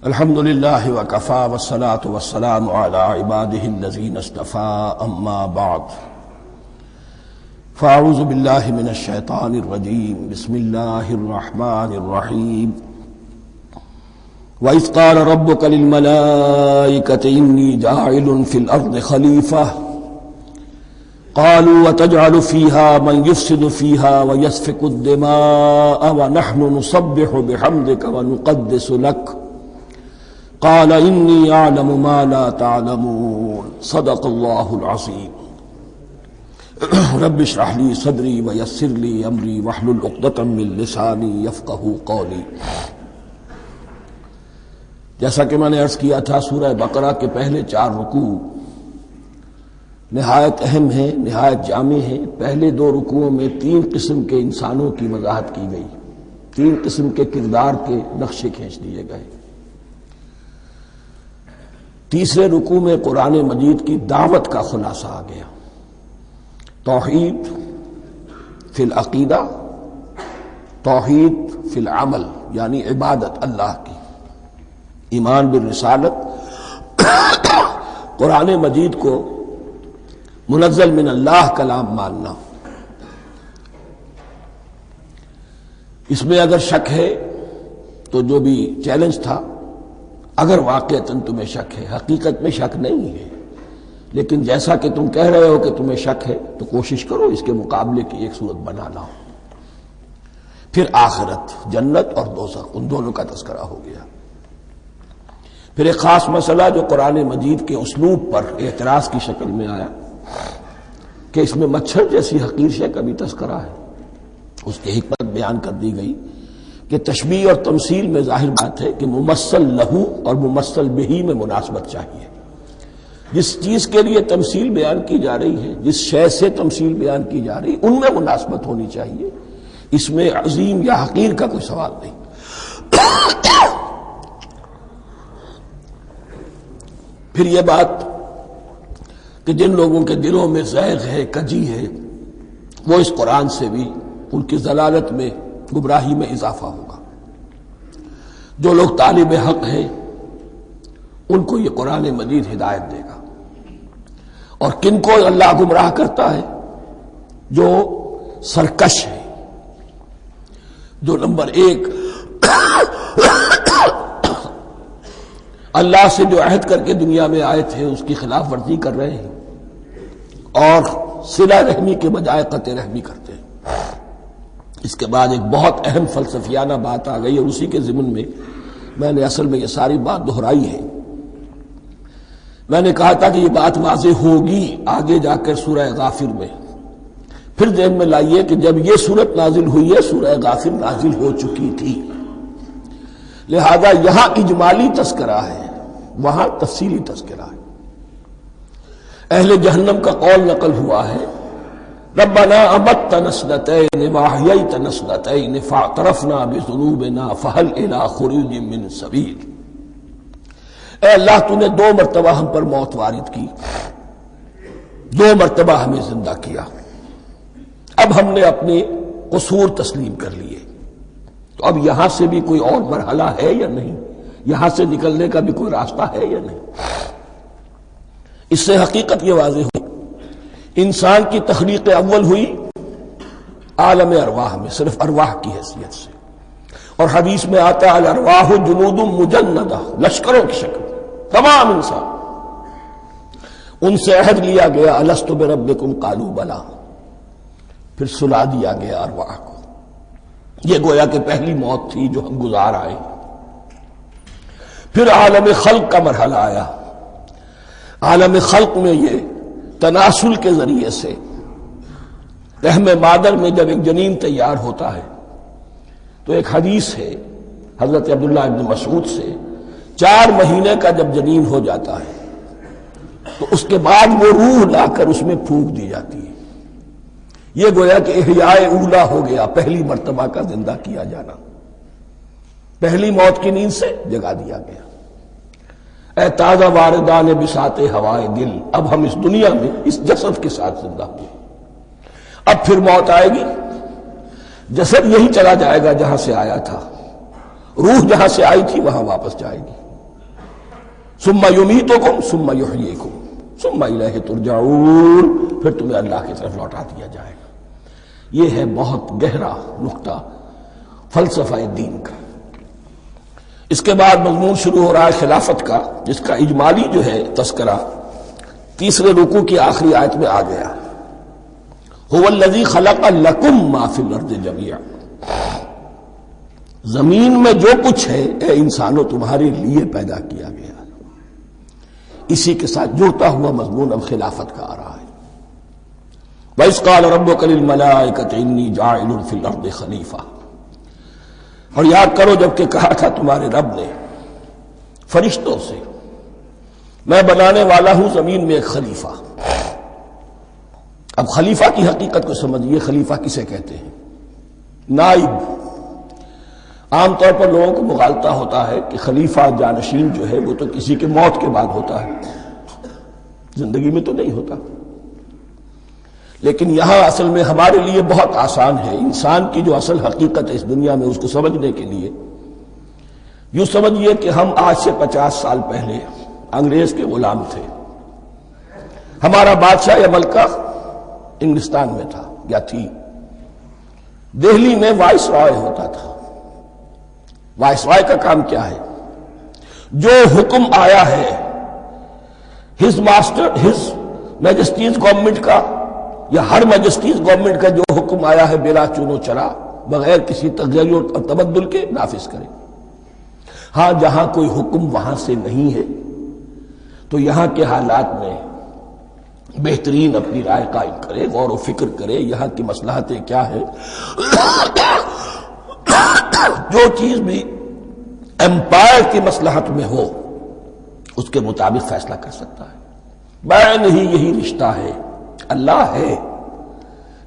الحمد لله وكفى والصلاة والسلام على عباده الذين اصطفى أما بعد فأعوذ بالله من الشيطان الرجيم بسم الله الرحمن الرحيم وإذ قال ربك للملائكة إني جاعل في الأرض خليفة قالوا وتجعل فيها من يفسد فيها ويسفك الدماء ونحن نسبح بحمدك ونقدس لك قال إني أعلم ما لا تعلمون صدق الله العظيم رب اشرح لي صدري ويسر لي أمري واحلل عقدة من لساني يفقهوا قولي۔ جیسا کہ میں نے عرض کیا تھا، سورہ بقرہ کے پہلے 4 رکوع نہایت اہم ہیں، نہایت جامع ہیں۔ پہلے 2 رکوعوں میں 3 قسم کے انسانوں کی وضاحت کی گئی، 3 قسم کے کردار کے نقشے کھینچ دیے گئے۔ تیسرے رکوع میں قرآن مجید کی دعوت کا خلاصہ آ گیا، توحید فی العقیدہ، توحید فی العمل، یعنی عبادت اللہ کی، ایمان بالرسالت، قرآن مجید کو منزل من اللہ کلام ماننا۔ اس میں اگر شک ہے تو جو بھی چیلنج تھا، اگر واقعتاً تمہیں شک ہے، حقیقت میں شک نہیں ہے، لیکن جیسا کہ تم کہہ رہے ہو کہ تمہیں شک ہے تو کوشش کرو اس کے مقابلے کی ایک صورت بنا لاؤ۔ پھر آخرت، جنت اور دوزخ، ان دونوں کا تذکرہ ہو گیا۔ پھر ایک خاص مسئلہ جو قرآن مجید کے اسلوب پر اعتراض کی شکل میں آیا کہ اس میں مچھر جیسی حقیر شے کا بھی تذکرہ ہے، اس کی حکمت بیان کر دی گئی کہ تشبیہ اور تمثیل میں ظاہر بات ہے کہ ممثل لہو اور ممثل بہی میں مناسبت چاہیے۔ جس چیز کے لیے تمثیل بیان کی جا رہی ہے، جس شے سے تمثیل بیان کی جا رہی ہے، ان میں مناسبت ہونی چاہیے، اس میں عظیم یا حقیر کا کوئی سوال نہیں۔ پھر یہ بات کہ جن لوگوں کے دلوں میں زیغ ہے، کجی ہے، وہ اس قرآن سے بھی ان کی ضلالت میں، گمراہی میں اضافہ ہوگا۔ جو لوگ طالب حق ہیں ان کو یہ قرآن مجید ہدایت دے گا۔ اور کن کو اللہ گمراہ کرتا ہے؟ جو سرکش ہے، جو نمبر 1 اللہ سے جو عہد کر کے دنیا میں آئے تھے اس کی خلاف ورزی کر رہے ہیں اور صلہ رحمی کے بجائے قطع رحمی کرتے ہیں۔ اس کے بعد ایک بہت اہم فلسفیانہ بات آ گئی، اور اسی کے ضمن میں میں نے اصل میں یہ ساری بات دہرائی ہے۔ میں نے کہا تھا کہ یہ بات واضح ہوگی آگے جا کر سورہ غافر میں۔ پھر ذہن میں لائیے کہ جب یہ سورت نازل ہوئی ہے، سورہ غافر نازل ہو چکی تھی، لہذا یہاں اجمالی تذکرہ ہے، وہاں تفصیلی تذکرہ ہے۔ اہل جہنم کا قول نقل ہوا ہے، ربنا امتنا اثنتین واحییتنا اثنتین فاعترفنا بذنوبنا فہل الی خروج من سبیل۔ اے اللہ، تو نے 2 مرتبہ ہم پر موت وارد کی، 2 مرتبہ ہمیں زندہ کیا، اب ہم نے اپنے قصور تسلیم کر لیے، تو اب یہاں سے بھی کوئی اور مرحلہ ہے یا نہیں؟ یہاں سے نکلنے کا بھی کوئی راستہ ہے یا نہیں؟ اس سے حقیقت یہ واضح ہوئی، انسان کی تخلیق اول ہوئی عالم ارواح میں، صرف ارواح کی حیثیت سے، اور حدیث میں آتا ہے الارواح جنود مجندہ، لشکروں کی شکل، تمام انسان۔ ان سے عہد لیا گیا الست بربکم قالوا بلی، پھر سلا دیا گیا ارواح کو۔ یہ گویا کہ پہلی موت تھی جو ہم گزار آئے۔ پھر عالم خلق کا مرحلہ آیا۔ عالم خلق میں یہ تناسل کے ذریعے سے رحم مادر میں جب ایک جنین تیار ہوتا ہے تو ایک حدیث ہے حضرت عبداللہ ابن مسعود سے، 4 مہینے کا جب جنین ہو جاتا ہے تو اس کے بعد وہ روح لا کر اس میں پھونک دی جاتی ہے۔ یہ گویا کہ احیاء اولا ہو گیا، پہلی مرتبہ کا زندہ کیا جانا، پہلی موت کی نیند سے جگا دیا گیا۔ اے تازہ واردان بساط ہوائے دل، اب ہم اس دنیا میں اس جسد کے ساتھ زندہ ہوئے، اب پھر موت آئے گی، جسد یہی چلا جائے گا جہاں سے آیا تھا، روح جہاں سے آئی تھی وہاں واپس جائے گی. ثم یمیتکم ثم یحییکم ثم الیہ ترجعون، پھر تمہیں اللہ کی طرف لوٹا دیا جائے گا. یہ ہے بہت گہرا نقطہ فلسفہ دین کا. اس کے بعد مضمون شروع ہو رہا ہے خلافت کا، جس کا اجمالی جو ہے تذکرہ تیسرے رکوع کی آخری آیت میں آ گیا. هو الذی خلق لکم ما فی الارض جمیعا، زمین میں جو کچھ ہے اے انسانوں تمہارے لیے پیدا کیا گیا. اسی کے ساتھ جڑتا ہوا مضمون اب خلافت کا آ رہا ہے. وَإِذْ قَالَ رَبُّكَ لِلْمَلَائِكَةِ إِنِّي جَاعِلٌ فِي الْأَرْضِ خَلِيفَةً، اور یاد کرو جب کہ کہا تھا تمہارے رب نے فرشتوں سے میں بنانے والا ہوں زمین میں ایک خلیفہ. اب خلیفہ کی حقیقت کو سمجھیے. خلیفہ کسے کہتے ہیں؟ نائب. عام طور پر لوگوں کو مغالطہ ہوتا ہے کہ خلیفہ جانشین جو ہے وہ تو کسی کے موت کے بعد ہوتا ہے، زندگی میں تو نہیں ہوتا. لیکن یہاں اصل میں ہمارے لیے بہت آسان ہے. انسان کی جو اصل حقیقت ہے اس دنیا میں اس کو سمجھنے کے لیے یوں سمجھیے کہ ہم آج سے 50 سال پہلے انگریز کے غلام تھے. ہمارا بادشاہ یا ملکہ انگلستان میں تھا یا تھی. دہلی میں وائس رائے ہوتا تھا. وائس رائے کا کام کیا ہے؟ جو حکم آیا ہے his master his majesty's government کا یا ہر میجسٹیز گورنمنٹ کا جو حکم آیا ہے بلا چون و چرا بغیر کسی تغیر اور تبدل کے نافذ کرے. ہاں جہاں کوئی حکم وہاں سے نہیں ہے تو یہاں کے حالات میں بہترین اپنی رائے قائم کرے، غور و فکر کرے یہاں کی مصلحتیں کیا ہے. جو چیز بھی امپائر کی مصلحت میں ہو اس کے مطابق فیصلہ کر سکتا ہے. بین ہی یہی رشتہ ہے. اللہ ہے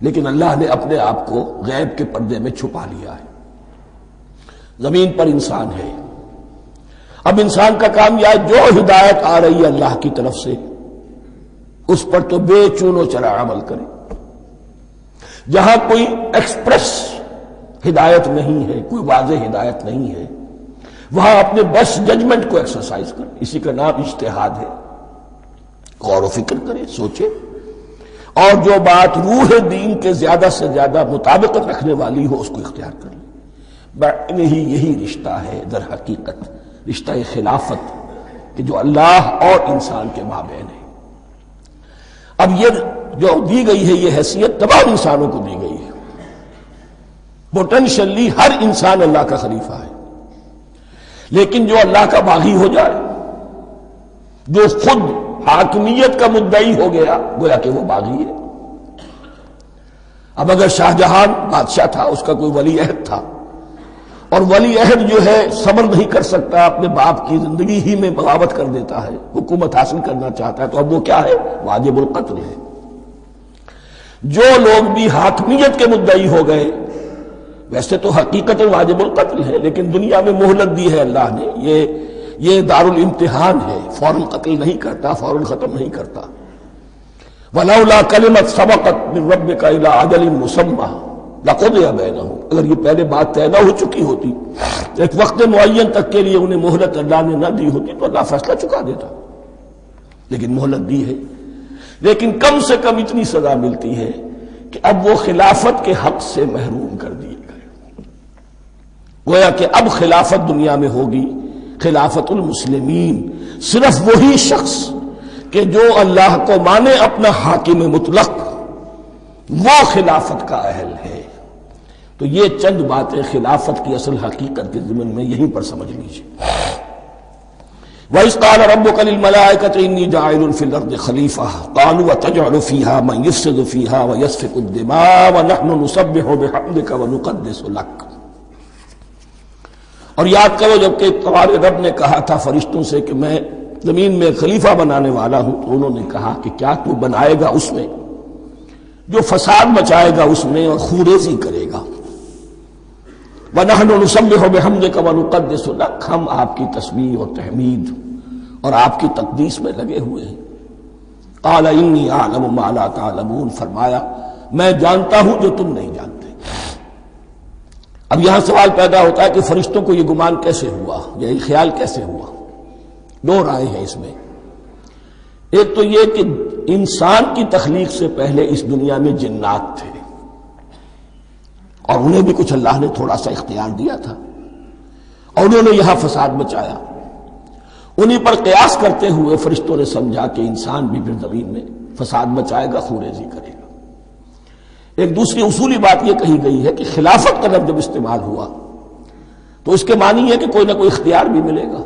لیکن اللہ نے اپنے آپ کو غیب کے پردے میں چھپا لیا ہے. زمین پر انسان ہے. اب انسان کا کام یہ ہے جو ہدایت آ رہی ہے اللہ کی طرف سے اس پر تو بے چون و چرا عمل کرے. جہاں کوئی ایکسپریس ہدایت نہیں ہے، کوئی واضح ہدایت نہیں ہے، وہاں اپنے بیسٹ ججمنٹ کو ایکسرسائز کرے. اسی کا نام اجتہاد ہے. غور و فکر کرے، سوچے، اور جو بات روح دین کے زیادہ سے زیادہ مطابقت رکھنے والی ہو اس کو اختیار کر لے. بین ہی یہی رشتہ ہے در حقیقت رشتہ خلافت کہ جو اللہ اور انسان کے مابین ہے. اب یہ جو دی گئی ہے یہ حیثیت تمام انسانوں کو دی گئی ہے. پوٹینشلی ہر انسان اللہ کا خلیفہ ہے. لیکن جو اللہ کا باغی ہو جائے، جو خود حاکمیت کا مدعی ہو گیا، گویا کہ وہ باغی ہے. اب اگر شاہ جہان بادشاہ تھا، اس کا کوئی ولی عہد تھا، اور ولی عہد جو ہے صبر نہیں کر سکتا، اپنے باپ کی زندگی ہی میں بغاوت کر دیتا ہے، حکومت حاصل کرنا چاہتا ہے، تو اب وہ کیا ہے؟ واجب القتل ہے. جو لوگ بھی حاکمیت کے مدعی ہو گئے ویسے تو حقیقت واجب القتل ہے، لیکن دنیا میں مہلت دی ہے اللہ نے. یہ دار الامتحان ہے. فوراً قتل نہیں کرتا، فوراً ختم نہیں کرتا. وَلَوْلَا كَلِمَةٌ سَبَقَتْ مِن رَبِّكَ إِلَىٰ أَجَلٍ مُّسَمًّى لَقُضِيَ بَيْنَهُمْ، اگر یہ پہلے بات طے نہ ہو چکی ہوتی، ایک وقت معین تک کے لیے انہیں مہلت اللہ نے نہ دی ہوتی تو اللہ فیصلہ چکا دیتا. لیکن مہلت دی ہے. لیکن کم سے کم اتنی سزا ملتی ہے کہ اب وہ خلافت کے حق سے محروم کر دیے گئے. گویا کہ اب خلافت دنیا میں ہوگی خلافت المسلمین. صرف وہی شخص کہ جو اللہ کو مانے اپنا حاکم مطلق وہ خلافت کا اہل ہے. تو یہ چند باتیں خلافت کی اصل حقیقت کے ضمن میں یہیں پر سمجھ لیجیے. وَإِذْ قَالَ رَبُّكَ لِلْمَلَائِكَةِ إِنِّي جَاعِلٌ فِي الْأَرْضِ خَلِيفَةً قَالُوا وَتَجْعَلُ فِيهَا مَن يُفْسِدُ فِيهَا وَيَسْفِكُ الدِّمَاءَ وَنَحْنُ نُسَبِّحُ بِحَمْدِكَ وَنُقَدِّسُ لَكَ. اور یاد کرو جب کہ تمہارے رب نے کہا تھا فرشتوں سے کہ میں زمین میں خلیفہ بنانے والا ہوں، تو انہوں نے کہا کہ کیا تو بنائے گا اس میں جو فساد مچائے گا اس میں اور خوریزی کرے گا. وَنَحْنُ نُسَبِّحُ بِحَمْدِكَ وَنُقَدِّسُ لَكَ، ہم آپ کی تسبیح اور تحمید اور آپ کی تقدیس میں لگے ہوئے ہیں. قَالَ إِنِّي أَعْلَمُ مَا لَا تَعْلَمُونَ، فرمایا میں جانتا ہوں جو تم نہیں جانتے. اب یہاں سوال پیدا ہوتا ہے کہ فرشتوں کو یہ گمان کیسے ہوا، یہ خیال کیسے ہوا؟ دو رائے ہیں اس میں۔ ایک تو یہ کہ انسان کی تخلیق سے پہلے اس دنیا میں جنات تھے، اور انہیں بھی کچھ اللہ نے تھوڑا سا اختیار دیا تھا، اور انہوں نے یہاں فساد مچایا۔ انہی پر قیاس کرتے ہوئے فرشتوں نے سمجھا کہ انسان بھی پھر زمین میں فساد مچائے گا، خوریزی کرے گا۔ ایک دوسری اصولی بات یہ کہی گئی ہے کہ خلافت کا لفظ جب استعمال ہوا تو اس کے معنی ہے کہ کوئی نہ کوئی اختیار بھی ملے گا۔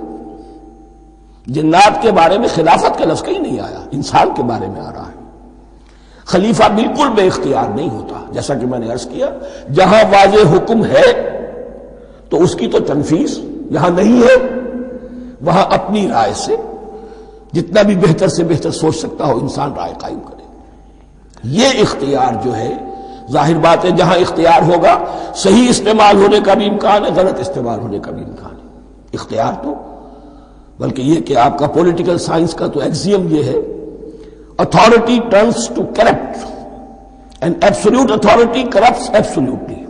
جنات کے بارے میں خلافت کا لفظ کہیں نہیں آیا، انسان کے بارے میں آ رہا ہے۔ خلیفہ بالکل بے اختیار نہیں ہوتا، جیسا کہ میں نے عرض کیا، جہاں واضح حکم ہے تو اس کی تو تنفیذ، جہاں نہیں ہے وہاں اپنی رائے سے جتنا بھی بہتر سے بہتر سوچ سکتا ہو انسان رائے قائم کرے۔ یہ اختیار جو ہے، ظاہر بات ہے جہاں اختیار ہوگا صحیح استعمال ہونے کا بھی امکان ہے، غلط استعمال ہونے کا بھی امکان ہے۔ اختیار تو بلکہ یہ کہ آپ کا پولیٹیکل سائنس کا تو ایکسیم یہ ہے، authority turns to corrupt and absolute authority corrupts absolutely۔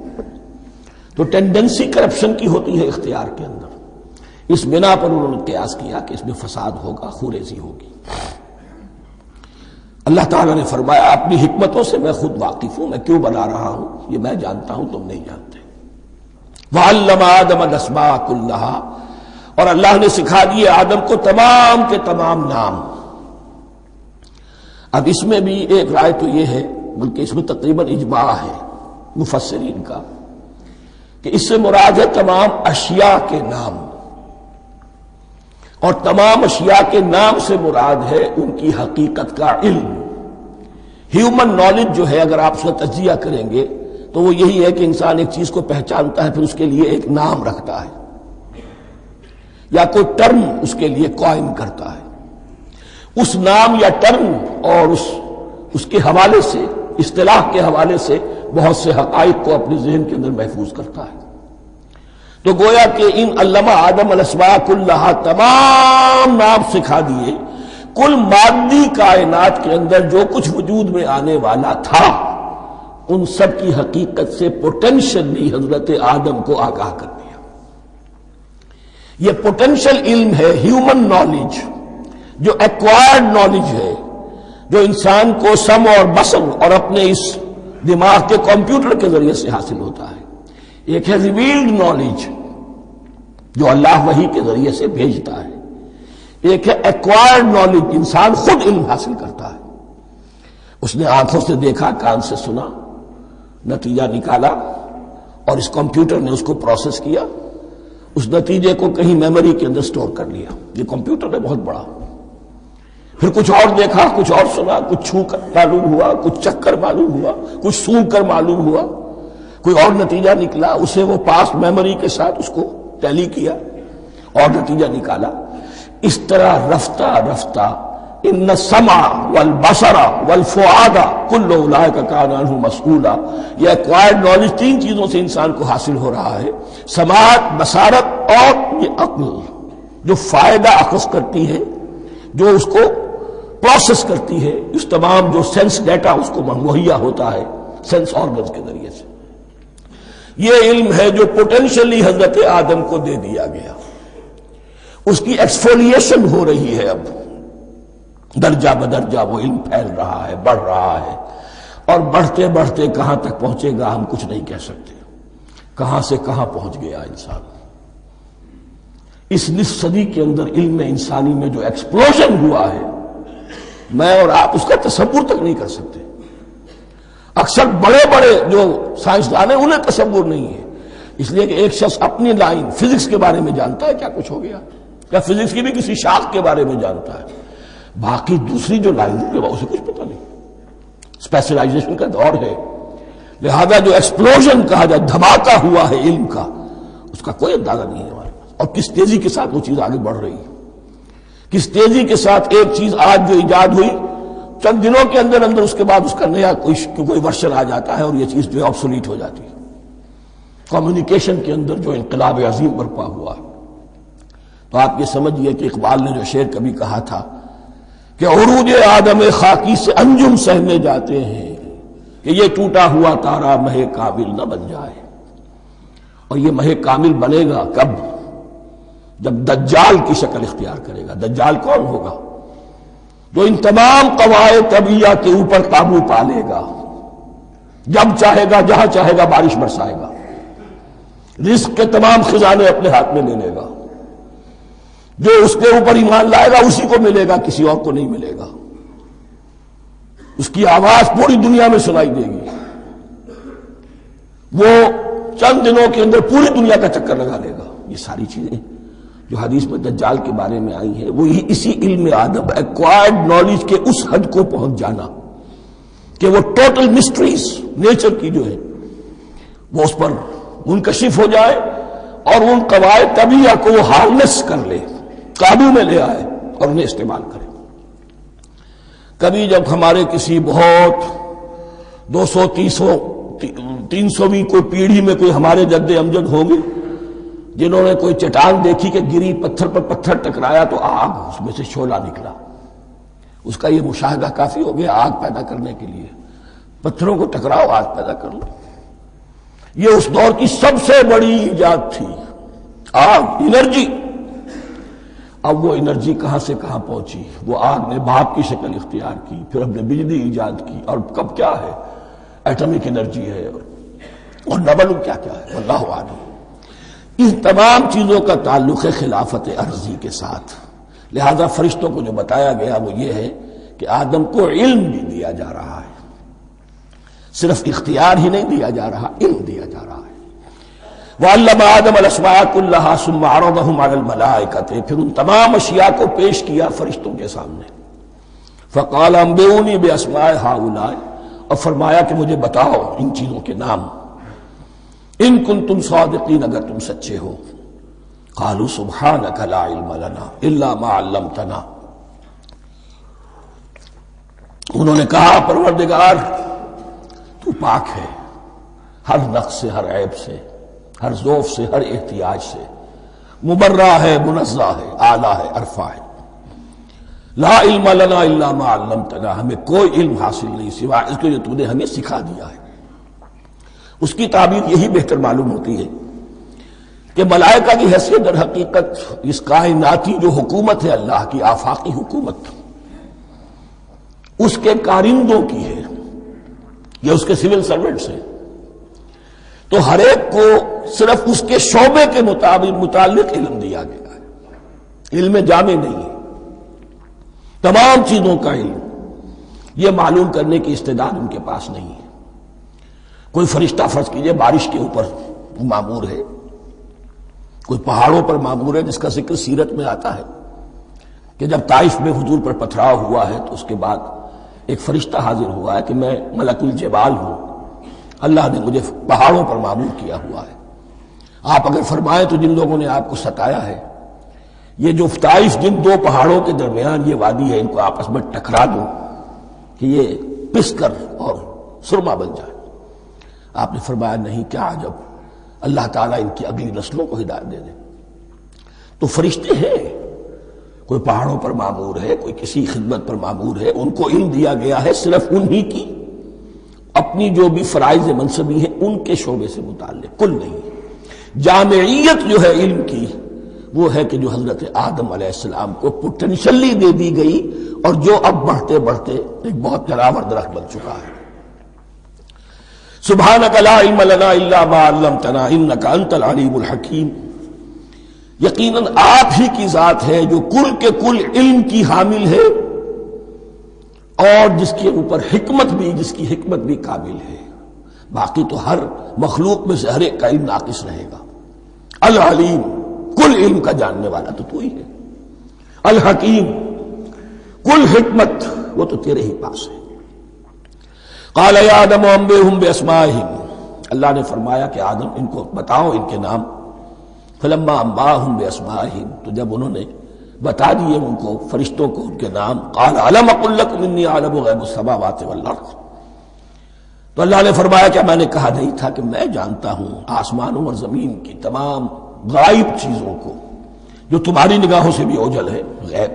تو ٹینڈنسی کرپشن کی ہوتی ہے اختیار کے اندر۔ اس بنا پر انہوں نے قیاس کیا کہ اس میں فساد ہوگا، خوریزی ہوگی۔ اللہ تعالیٰ نے فرمایا اپنی حکمتوں سے میں خود واقف ہوں، میں کیوں بنا رہا ہوں یہ میں جانتا ہوں، تم نہیں جانتے۔ وَعَلَّمَ آدَمَ الْأَسْمَاءَ كُلَّهَا، اور اللہ نے سکھا دیے آدم کو تمام کے تمام نام۔ اب اس میں بھی ایک رائے تو یہ ہے، بلکہ اس میں تقریباً اجماع ہے مفسرین کا، کہ اس سے مراد ہے تمام اشیاء کے نام، اور تمام اشیاء کے نام سے مراد ہے ان کی حقیقت کا علم۔ ہیومن نالج جو ہے، اگر آپ اس کا تجزیہ کریں گے تو وہ یہی ہے کہ انسان ایک چیز کو پہچانتا ہے، پھر اس کے لیے ایک نام رکھتا ہے یا کوئی ٹرم اس کے لیے قائم کرتا ہے۔ اس نام یا ٹرم اور اس کے حوالے سے، اصطلاح کے حوالے سے بہت سے حقائق کو اپنے ذہن کے اندر محفوظ کرتا ہے۔ تو گویا کہ ان علمہ آدم الاسماء کلہا، تمام نام سکھا دیے کل مادی کائنات کے اندر جو کچھ وجود میں آنے والا تھا، ان سب کی حقیقت سے پوٹینشلی حضرت آدم کو آگاہ کر دیا۔ یہ پوٹینشل علم ہے، ہیومن نالج، جو ایکوائرڈ نالج ہے، جو انسان کو سم اور بصر اور اپنے اس دماغ کے کمپیوٹر کے ذریعے سے حاصل ہوتا ہے۔ ایک ہے ریویلڈ نالج جو اللہ وحی کے ذریعے سے بھیجتا ہے، ایک ہے ایکوائرڈ نالج، انسان خود علم حاصل کرتا ہے۔ اس نے آنکھوں سے دیکھا، کان سے سنا، نتیجہ نکالا، اور اس کمپیوٹر نے اس کو پروسیس کیا، اس نتیجے کو کہیں میموری کے اندر سٹور کر لیا۔ یہ کمپیوٹر ہے بہت بڑا۔ پھر کچھ اور دیکھا، کچھ اور سنا، کچھ چھو کر معلوم ہوا، کچھ چکھ کر معلوم ہوا، کچھ سونگھ کر معلوم ہوا، کوئی اور نتیجہ نکلا، اسے وہ پاس میموری کے ساتھ اس کو ٹیلی کیا اور نتیجہ نکالا۔ اس طرح رفتہ رفتہ ان السمع والبصر والفؤاد کل اولئک کان عنہ مسئولا، یہ ایکوائرڈ نالج تین چیزوں سے انسان کو حاصل ہو رہا ہے، سماعت، بصارت اور یہ عقل، جو فائدہ اخذ کرتی ہے، جو اس کو پروسیس کرتی ہے، اس تمام جو سینس ڈیٹا اس کو مہیا ہوتا ہے سینس آرگنز کے ذریعے سے۔ یہ علم ہے جو پوٹینشلی حضرت آدم کو دے دیا گیا۔ اس کی ایکسفولیشن ہو رہی ہے، اب درجہ بدرجہ وہ علم پھیل رہا ہے، بڑھ رہا ہے، اور بڑھتے بڑھتے کہاں تک پہنچے گا ہم کچھ نہیں کہہ سکتے۔ کہاں سے کہاں پہنچ گیا انسان۔ اس نصف صدی کے اندر علم انسانی میں جو ایکسپلوژن ہوا ہے، میں اور آپ اس کا تصور تک نہیں کر سکتے۔ اکثر بڑے بڑے جو سائنسدان ہیں انہیں تصور نہیں ہے، اس لیے کہ ایک شخص اپنی لائن فزکس کے بارے میں جانتا ہے کیا کچھ ہو گیا، یا فزکس کی بھی کسی شاخ کے بارے میں جانتا ہے، باقی دوسری جو لائن ہے اسے کچھ پتہ نہیں۔ اسپیشلائزیشن کا دور ہے، لہذا جو ایکسپلوژن کہا جائے، دھماکہ ہوا ہے علم کا، اس کا کوئی اندازہ نہیں ہے ہمارے پاس، اور کس تیزی کے ساتھ وہ چیز آگے بڑھ رہی ہے، کس تیزی کے ساتھ ایک چیز آج جو ایجاد ہوئی چند دنوں کے اندر اندر اس کے بعد اس کا نیا کوئی ورشن آ جاتا ہے اور یہ چیز جو ہے آبسولیٹ ہو جاتی ہے۔ کمیونیکیشن کے اندر جو انقلاب عظیم برپا ہوا، تو آپ یہ سمجھیے کہ اقبال نے جو شعر کبھی کہا تھا کہ عروج آدم خاکی سے انجم سہنے جاتے ہیں کہ یہ ٹوٹا ہوا تارا مہ کامل نہ بن جائے۔ اور یہ مہ کامل بنے گا کب؟ جب دجال کی شکل اختیار کرے گا۔ دجال کون ہوگا؟ جو ان تمام قواعد طبیعہ کے اوپر قابو پا لے گا، جب چاہے گا جہاں چاہے گا بارش برسائے گا، رزق کے تمام خزانے اپنے ہاتھ میں لے لے گا، جو اس کے اوپر ایمان لائے گا اسی کو ملے گا، کسی اور کو نہیں ملے گا، اس کی آواز پوری دنیا میں سنائی دے گی، وہ چند دنوں کے اندر پوری دنیا کا چکر لگا لے گا۔ یہ ساری چیزیں جو حدیث میں دجال کے بارے میں آئی ہیں وہ اسی علم آدم ایکوائرڈ نالج کے اس حد کو پہنچ جانا کہ وہ ٹوٹل مسٹریز نیچر کی جو ہے وہ اس پر منکشف ہو جائے اور ان قواعد طبیعہ کو وہ ہارنس کر لے، قابو میں لے آئے اور انہیں استعمال کرے۔ کبھی جب ہمارے کسی بہت 200-300ویں کوئی پیڑھی میں کوئی ہمارے جد امجد ہوں گے جنہوں نے کوئی چٹان دیکھی کہ گری، پتھر پر پتھر ٹکرایا تو آگ اس میں سے شعلہ نکلا، اس کا یہ مشاہدہ کافی ہو گیا آگ پیدا کرنے کے لیے۔ پتھروں کو ٹکراؤ آگ پیدا کر لو، یہ اس دور کی سب سے بڑی ایجاد تھی، آگ، انرجی۔ اب وہ انرجی کہاں سے کہاں پہنچی؟ وہ آگ نے بھاپ کی شکل اختیار کی، پھر ہم نے بجلی ایجاد کی، اور کب کیا ہے؟ ایٹمک انرجی ہے، اور نہ معلوم کیا کیا ہے، واللہ اعلم۔ ان تمام چیزوں کا تعلق ہے خلافت ارضی کے ساتھ، لہذا فرشتوں کو جو بتایا گیا وہ یہ ہے کہ آدم کو علم بھی دیا جا رہا ہے، صرف اختیار ہی نہیں دیا جا رہا، علم دیا جا رہا ہے۔ وَعَلَّمَ آدَمَ الْأَسْمَاءَ كُلَّهَا ثُمَّ عَرَضَهُمْ عَلَى الْمَلَائِكَةِ، پھر ان تمام اشیاء کو پیش کیا فرشتوں کے سامنے۔ فَقَالَ أَنبِئُونِي بِأَسْمَاءِ هَؤُلَاءِ، اور فرمایا کہ مجھے بتاؤ ان چیزوں کے نام، ان کنتم صادقین، اگر تم سچے ہو۔ قالوا سبحانک لا علم لنا الا ما علمتنا، انہوں نے کہا پروردگار تو پاک ہے ہر نقص سے، ہر عیب سے، ہر ضعف سے، ہر احتیاج سے، مبرہ ہے، منزہ ہے، اعلیٰ ہے، عرفہ ہے۔ لا علم لنا الا ما علمتنا، ہمیں کوئی علم حاصل نہیں سوائے اس کو جو تو نے ہمیں سکھا دیا ہے۔ اس کی تعبیر یہی بہتر معلوم ہوتی ہے کہ ملائکہ کی حیثیت در حقیقت اس کائناتی جو حکومت ہے اللہ کی، آفاقی حکومت، اس کے کارندوں کی ہے، یہ اس کے سول سرونٹس ہیں، تو ہر ایک کو صرف اس کے شعبے کے متعلق علم دیا گیا ہے، علم جامع نہیں ہے، تمام چیزوں کا علم یہ معلوم کرنے کی استعداد ان کے پاس نہیں ہے۔ کوئی فرشتہ فرض کیجئے بارش کے اوپر مامور ہے، کوئی پہاڑوں پر مامور ہے، جس کا ذکر سیرت میں آتا ہے کہ جب طائف میں حضور پر پتھراؤ ہوا ہے تو اس کے بعد ایک فرشتہ حاضر ہوا ہے کہ میں ملک الجبال ہوں، اللہ نے مجھے پہاڑوں پر مامور کیا ہوا ہے، آپ اگر فرمائیں تو جن لوگوں نے آپ کو ستایا ہے، یہ جو طائف جن دو پہاڑوں کے درمیان یہ وادی ہے، ان کو آپس میں ٹکرا دو کہ یہ پس کر اور سرما بن جائے۔ آپ نے فرمایا نہیں، کیا عجب، اللہ تعالیٰ ان کی اگلی نسلوں کو ہدایت دے دے۔ تو فرشتے ہیں، کوئی پہاڑوں پر مامور ہے، کوئی کسی خدمت پر مامور ہے، ان کو علم دیا گیا ہے صرف انہی کی اپنی جو بھی فرائض منصبی ہیں ان کے شعبے سے متعلق، کل نہیں۔ جامعیت جو ہے علم کی وہ ہے کہ جو حضرت آدم علیہ السلام کو پوٹینشلی دے دی گئی اور جو اب بڑھتے بڑھتے ایک بہت جلاور درخت بن چکا ہے۔ سبحانک لا علم لنا الا ما علمتنا انک انت العلیم الحکیم، یقیناً آپ ہی کی ذات ہے جو کل کے کل علم کی حامل ہے اور جس کے اوپر حکمت بھی، جس کی حکمت بھی کامل ہے، باقی تو ہر مخلوق میں سے ہر ایک کا علم ناقص رہے گا۔ العلیم، کل علم کا جاننے والا تو ہی ہے، الحکیم، کل حکمت وہ تو تیرے ہی پاس ہے۔ قال یا آدم انبئہم باسمائہم، اللہ نے فرمایا کہ آدم ان کو بتاؤ ان کے نام۔ فلما انباہم باسمائہم، تو جب انہوں نے بتا دیے ان کو، فرشتوں کو، ان کے نام، قال الم اقل لکم انی اعلم غیب السماوات والارض، تو اللہ نے فرمایا کہ میں نے کہا نہیں تھا کہ میں جانتا ہوں آسمانوں اور زمین کی تمام غائب چیزوں کو جو تمہاری نگاہوں سے بھی اوجھل ہے، غیب،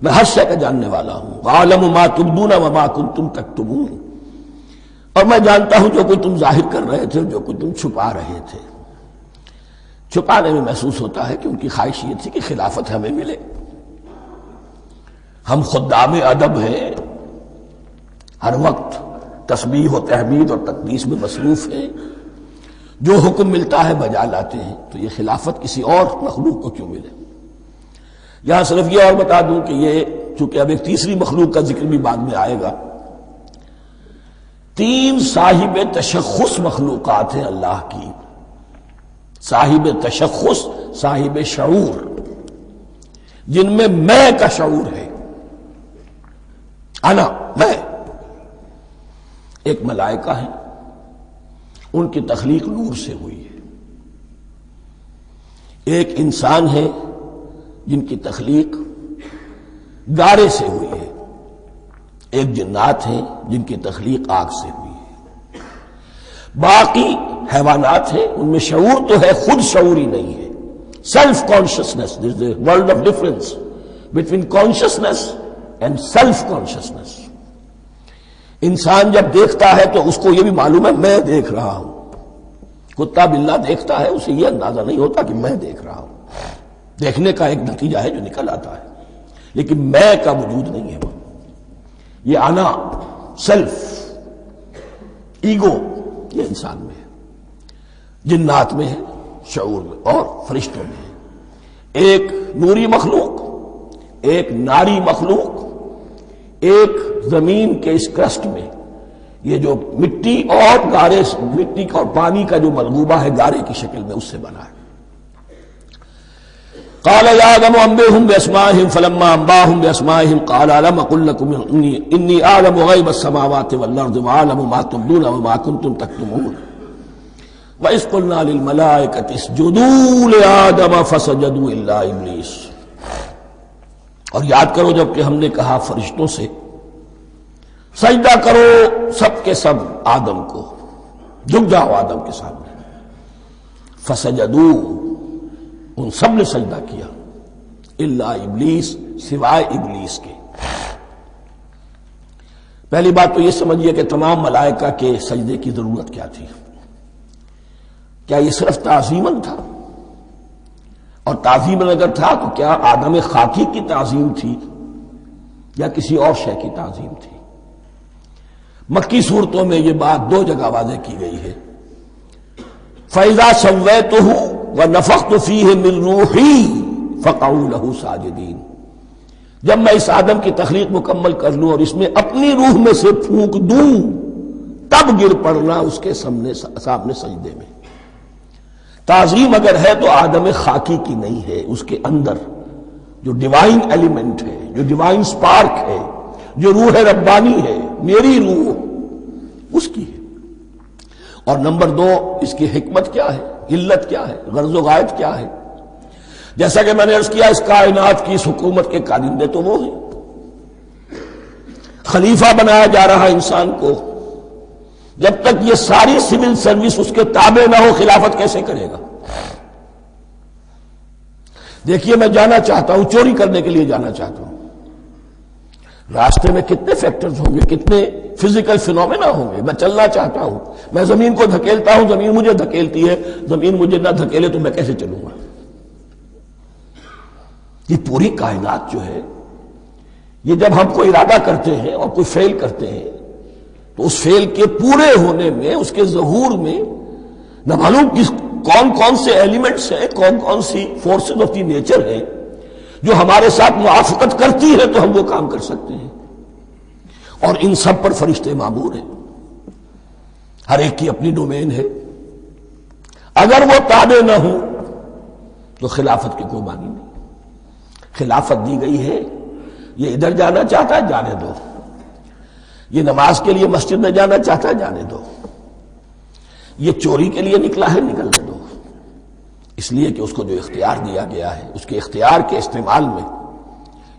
میں ہر شے کا جاننے والا ہوں۔ وَأَعْلَمُ مَا تُبْدُونَ وَمَا كُنْتُمْ تَكْتُمُونَ، اور میں جانتا ہوں جو کوئی تم ظاہر کر رہے تھے، جو کوئی تم چھپا رہے تھے، چھپانے میں محسوس ہوتا ہے کہ ان کی خواہش یہ تھی کہ خلافت ہمیں ملے. ہم خدام ادب ہیں، ہر وقت تسبیح و تحمید اور تقدیس میں مصروف ہیں، جو حکم ملتا ہے بجا لاتے ہیں، تو یہ خلافت کسی اور مخلوق کو کیوں ملے؟ یہاں صرف یہ اور بتا دوں کہ یہ چونکہ اب ایک تیسری مخلوق کا ذکر بھی بعد میں آئے گا، 3 صاحب تشخص مخلوقات ہیں اللہ کی، صاحب تشخص، صاحب شعور، جن میں میں کا شعور ہے، انا، میں. ایک ملائکہ ہے، ان کی تخلیق نور سے ہوئی ہے. ایک انسان ہے جن کی تخلیق گارے سے ہوئی ہے. ایک جنات ہیں جن کی تخلیق آگ سے ہوئی ہے. باقی حیوانات ہیں، ان میں شعور تو ہے، خود شعور ہی نہیں ہے. Self consciousness, there is a world of difference between consciousness and self consciousness. انسان جب دیکھتا ہے تو اس کو یہ بھی معلوم ہے میں دیکھ رہا ہوں. کتا بلہ دیکھتا ہے، اسے یہ اندازہ نہیں ہوتا کہ میں دیکھ رہا ہوں. دیکھنے کا ایک نتیجہ ہے جو نکل آتا ہے، لیکن میں کا وجود نہیں ہے. یہ انا، سیلف، ایگو، یہ انسان میں ہے، جنات میں ہے، شعور میں، اور فرشتوں میں ہے. ایک نوری مخلوق، ایک ناری مخلوق، ایک زمین کے اس کرسٹ میں، یہ جو مٹی اور گارے، مٹی اور پانی کا جو ملغوبہ ہے گارے کی شکل میں، اس سے بنا ہے. قال يا آدم انبئهم بأسمائهم فلما انباهم بأسمائهم قال ألم أقل لكم إني أعلم غيب السماوات والأرض وأعلم ما تبدون وما كنتم تكتمون وإذ قلنا للملائكة اسجدوا لآدم فسجدوا إلا إبليس. اور یاد کرو جب کہ ہم نے کہا فرشتوں سے سجدہ کرو سب کے سب آدم کو، جھک جاؤ آدم کے سامنے. فسجدوا، ان سب نے سجدہ کیا، الا ابلیس، سوائے ابلیس کے. پہلی بات تو یہ سمجھیے کہ تمام ملائکہ کے سجدے کی ضرورت کیا تھی؟ کیا یہ صرف تعظیماً تھا؟ اور تعظیماً اگر تھا تو کیا آدم خاکی کی تعظیم تھی یا کسی اور شے کی تعظیم تھی؟ مکی صورتوں میں یہ بات 2 جگہ واضح کی گئی ہے. فَإِذَا سَوَّيْتُهُ وَنَفَخْتُ فِيهِ مِن رُوحِي فَقَعُوا لَهُ سَاجِدِينَ. جب میں اس آدم کی تخلیق مکمل کر لوں اور اس میں اپنی روح میں سے پھونک دوں، تب گر پڑنا اس کے سامنے سجدے میں. تعظیم اگر ہے تو آدم خاکی کی نہیں ہے، اس کے اندر جو ڈیوائن ایلیمنٹ ہے، جو ڈیوائن سپارک ہے، جو روح ربانی ہے، میری روح، اس کی ہے. اور نمبر 2، اس کی حکمت کیا ہے، علت کیا ہے، غرض و غایت کیا ہے؟ جیسا کہ میں نے عرض کیا، اس کائنات کی اس حکومت کے کارندے تو وہ ہیں. خلیفہ بنایا جا رہا انسان کو، جب تک یہ ساری سول سروس اس کے تابع نہ ہو خلافت کیسے کرے گا؟ دیکھیے میں جانا چاہتا ہوں، چوری کرنے کے لیے جانا چاہتا ہوں، راستے میں کتنے فیکٹرز ہوں گے، کتنے فزیکل فینومینا ہوں گے. میں چلنا چاہتا ہوں، میں زمین کو دھکیلتا ہوں، زمین مجھے دھکیلتی ہے، زمین مجھے نہ دھکیلے تو میں کیسے چلوں گا؟ یہ پوری کائنات جو ہے، یہ جب ہم کو ارادہ کرتے ہیں اور کوئی فیل کرتے ہیں تو اس فیل کے پورے ہونے میں، اس کے ظہور میں نہ معلوم کون کون سے ایلیمنٹس ہیں، کون کون سی فورسز آف دی نیچر ہیں جو ہمارے ساتھ موافقت کرتی ہے تو ہم وہ کام کر سکتے ہیں. اور ان سب پر فرشتے مامور ہیں، ہر ایک کی اپنی ڈومین ہے. اگر وہ تابع نہ ہوں تو خلافت کی کوئی معنی نہیں. خلافت دی گئی ہے، یہ ادھر جانا چاہتا ہے جانے دو، یہ نماز کے لیے مسجد میں جانا چاہتا ہے جانے دو، یہ چوری کے لیے نکلا ہے نکلنے دو. اس لیے کہ اس کو جو اختیار دیا گیا ہے، اس کے اختیار کے استعمال میں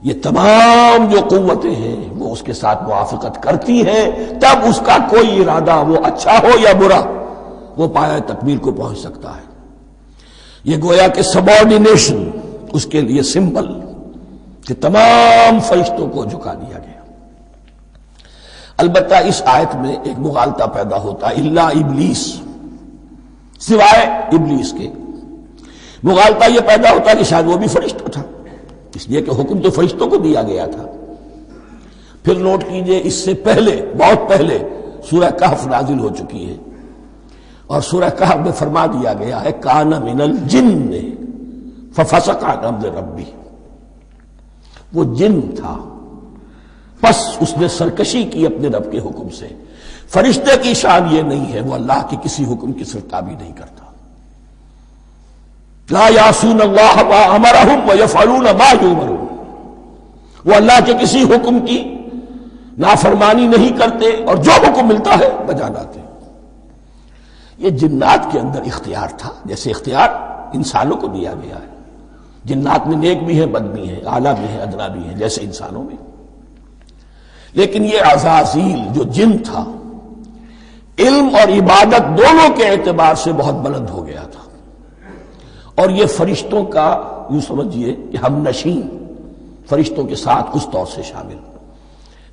یہ تمام جو قوتیں ہیں وہ اس کے ساتھ موافقت کرتی ہیں، تب اس کا کوئی ارادہ، وہ اچھا ہو یا برا، وہ پایہ تکمیل کو پہنچ سکتا ہے. یہ گویا کہ سبارڈینیشن اس کے لیے سمبل کہ تمام فرشتوں کو جھکا دیا گیا. البتہ اس آیت میں ایک مغالطہ پیدا ہوتا ہے، الا ابلیس، سوائے ابلیس کے۔ مغالطہ یہ پیدا ہوتا ہے کہ شاید وہ بھی فرشتہ تھا، اس لیے کہ حکم تو فرشتوں کو دیا گیا تھا۔ پھر نوٹ کیجئے اس سے پہلے، بہت پہلے سورہ کہف نازل ہو چکی ہے، اور سورہ کہف میں فرما دیا گیا ہے کان من الجن ففسق عن امر ربی، وہ جن تھا پس اس نے سرکشی کی اپنے رب کے حکم سے۔ فرشتے کی شان یہ نہیں ہے، وہ اللہ کے کسی حکم کی سرتابی نہیں کرتا۔ لا یعصون اللہ ما امرہم ویفعلون ما یؤمرون، وہ اللہ کے کسی حکم کی نافرمانی نہیں کرتے اور جو حکم ملتا ہے بجا لاتے۔ یہ جنات کے اندر اختیار تھا، جیسے اختیار انسانوں کو دیا گیا ہے۔ جنات میں نیک بھی ہیں، بد بھی ہیں، اعلیٰ بھی ہیں، ادنا بھی ہیں، جیسے انسانوں میں۔ لیکن یہ عزازیل جو جن تھا، علم اور عبادت دونوں کے اعتبار سے بہت بلند ہو گیا تھا، اور یہ فرشتوں کا یوں سمجھیے کہ ہم نشین، فرشتوں کے ساتھ اس طور سے شامل،